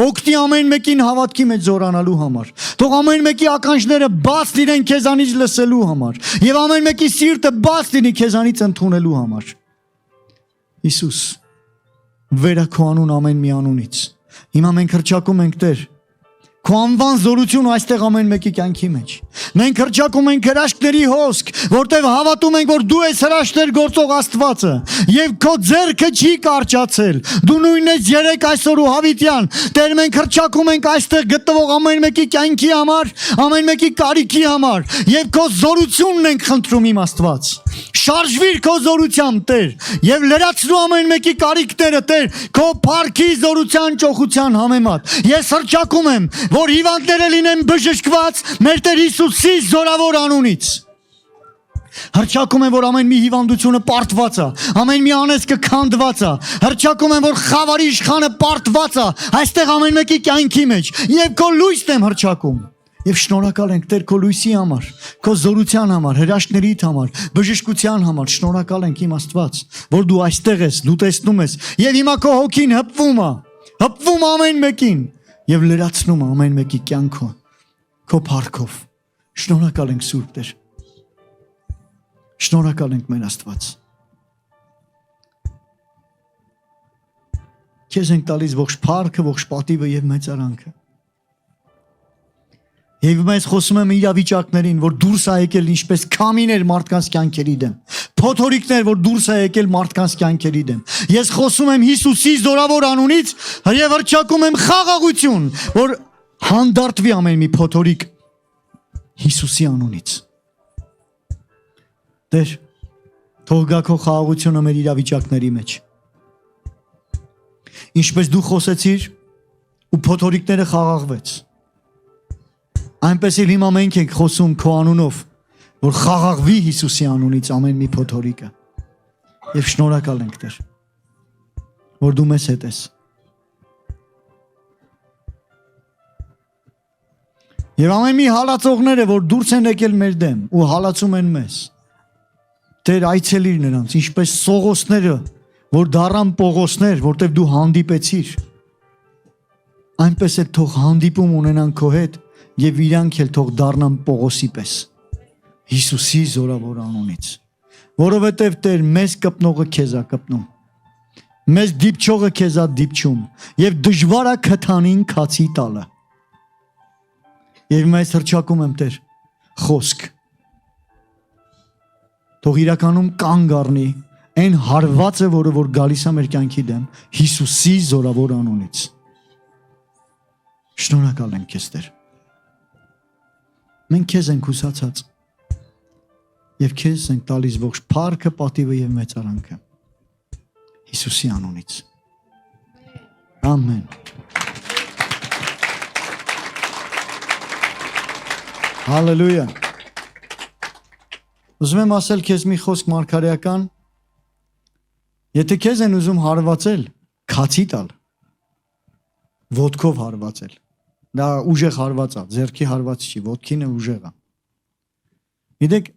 Speaker 1: Օգնի ամեն մեկին հավատքի մեջ զորանալու համար։ Թող ամեն մեկի ականջները բաց լինեն քեզանից լսելու համար, եւ ամեն մեկի սիրտը բաց լինի քեզանից ընդունելու համար։ Հիսուս, վերը քո անուն ամեն մի անունից։ Հիմա մենք հռչակում ենք Տեր, քո անվան զորությունը այստեղ ամեն մեկի կյանքի մեջ։ Մենք հռչակում ենք հրաշքների հոսք, որտեղ հավատում ենք, որ դու ես հրաշքներ գործող Աստվածը, եւ քո ձեռքը չի կարճացել։ Դու նույնն ես երեք այսօր ու հավիտյան։ Տեր, մենք հռչակում ենք այստեղ գտնվող ամեն մեկի կյանքի համար, ամեն մեկի կարիքի համար, եւ քո զորությունն ենք խնդրում իմ Աստված։ Շարժվիր քո զորությամբ, Տեր, եւ լրացնու ամեն մեկի կարիքները, Տեր, քո փառքի զորության ճոխության համեմատ։ Ես հռչակում եմ, որ հիվանդները լինեն բժշկված մեր Տեր Հիսուսի զորավոր անունից։ Հռչակում եմ, որ ամեն մի հիվանդությունը պարտված է, ամեն մի անեծքը քանդված է։ Հռչակում եմ, որ խավարի իշխանը պարտված է այստեղ ամեն մեկի կյանքի մեջ, եւ քո լույսն եմ հռչակում։ Եվ շնորհակալ ենք Տեր քո լույսի համար, քո զորության համար, հրաշքներիդ համար, բժշկության համար։ Շնորհակալ ենք իմ Աստված, որ դու այստեղ ես, դու տեսնում ես, եւ հիմա քո հոգին հպվում ամեն մեկին եւ լրացնում ամեն մեկի կյանքը քո փառքով։ Շնորհակալ ենք Սուրբ Տեր։ Շնորհակալ ենք մեր Աստված։ Քեզ ենք տալիս ողջ փառքը, ողջ պատիվը եւ մեծարանքը։ Եվ ես խոսում եմ իրավիճակներին, որ դուրս է եկել ինչպես քամիներ մարդկանց կյանքերի դեմ, փոթորիկներ, որ դուրս է եկել մարդկանց կյանքերի դեմ։ Ես խոսում եմ Հիսուսի զորավոր անունից եւ հռչակում եմ խաղաղություն, որ հանդարտվի ամեն մի փոթորիկ Հիսուսի անունից։ Տեր, թող գա քո խաղաղությունը մեր իրավիճակների մեջ։ Ինչպես դու խոսեցիր ու փոթորիկները խաղաղվեց, այնպես էլ հիմա մենք ենք խոսում քո անունով, որ խաղաղվի Հիսուսի անունից ամեն մի փոթորիկը։ Եվ շնորհակալ ենք Տեր, որ դու մեզ հետ ես։ Եվ ամեն մի հալածողները, որ դուրս են եկել մեր դեմ ու հալածում են մեզ, Տեր, այցելիր նրանց, ինչպես Սողոսները, որ դառան Պողոսներ, որտեղ դու հանդիպեցիր, այնպես էլ թող հանդիպում ունենան քո հետ եւ իրանք էլ թող դառնան Պողոսի պես Հիսուսի զորավոր անունից, որովհետեւ Տեր, մեզ կպնողը քեզ է կպնում, մեզ դիպչողը քեզ է դիպչում եւ դժվար է քթանին քացի տալը։ Եվ մեզ հռչակում եմ Տեր խոսք, թող իրականում կանգ առնի այն հարվածը, որը որ գալիս է մեր կյանքի դեմ Հիսուսի զորավոր անունից։ Շնորհակալ ենք քեզ Տեր։ Մենք քեզ ենք հուսացած եւ քեզ ենք տալիս ողջ փառքը, պատիվը եւ մեծարանքը։ Հիսուսի անունից։ Ամեն։ Հալելույա։ Ուզում եմ ասել քեզ մի խոսք մարգարեական, եթե քեզ են ուզում հարվածել, քացի տալ, ոտքով հարվածել, դա ուժեղ հարված է, ձեռքի հարված չի, ոտքին է ուժեղ է։ Գիտեք,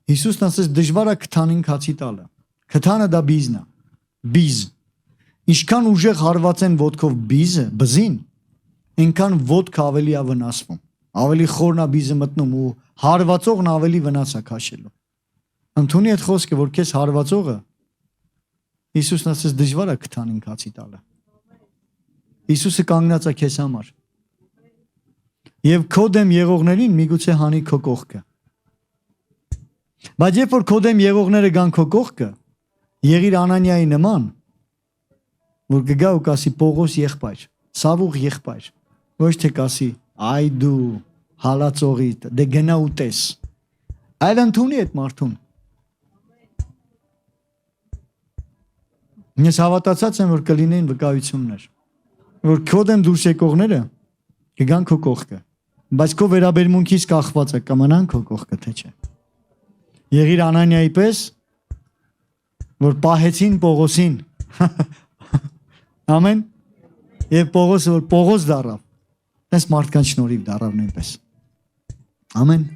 Speaker 1: Հիսուսն ասեց դժվար է քթանին քացի տալը, քթանը դա բիզն է, բիզ, ինչքան ուժեղ հարվածեն ոտքով բզին, այնքան ոտքը ավելի է վնասվում, ավելի խորն է բիզը մտնում ու հարվածողն ավելի վնաս է քաշելու։ Ընդունի այդ խոսքը, որ քեզ հարվածողը, Հիսուսն ասեց դժվար է քթանին քացի տալը։ Հիսուսը կանգնած է քեզ համար։ Եվ քո դեմ եղողներին միգուցե հանի քո կողքը։ Բայց երբ որ քո դեմ եղողները գան քո կողքը, եղիր Անանիայի նման, որ կգա ու կասի Պողոս եղբայր, Սավուղ եղբայր, ոչ թե կասի այ դու հալածողի, դե գնա ու տես, այլ ընդունի այդ մարդուն։ Ես հավատացած եմ, որ կլինեն վկայություններ, որ քո դեմ դուրս եկողները կգան քո կողքը, բայց քո վերաբերմունքից կախված է կմնան քո կողքը, թե չէ։ Եղիր Անանիայի պես, որ պահեցին Պողոսին։ Ամեն։ Եվ Պողոսը, որ Պողոս դառավ, այս մարդկանց շնորհիվ դառավ նույնպես։ Ամեն։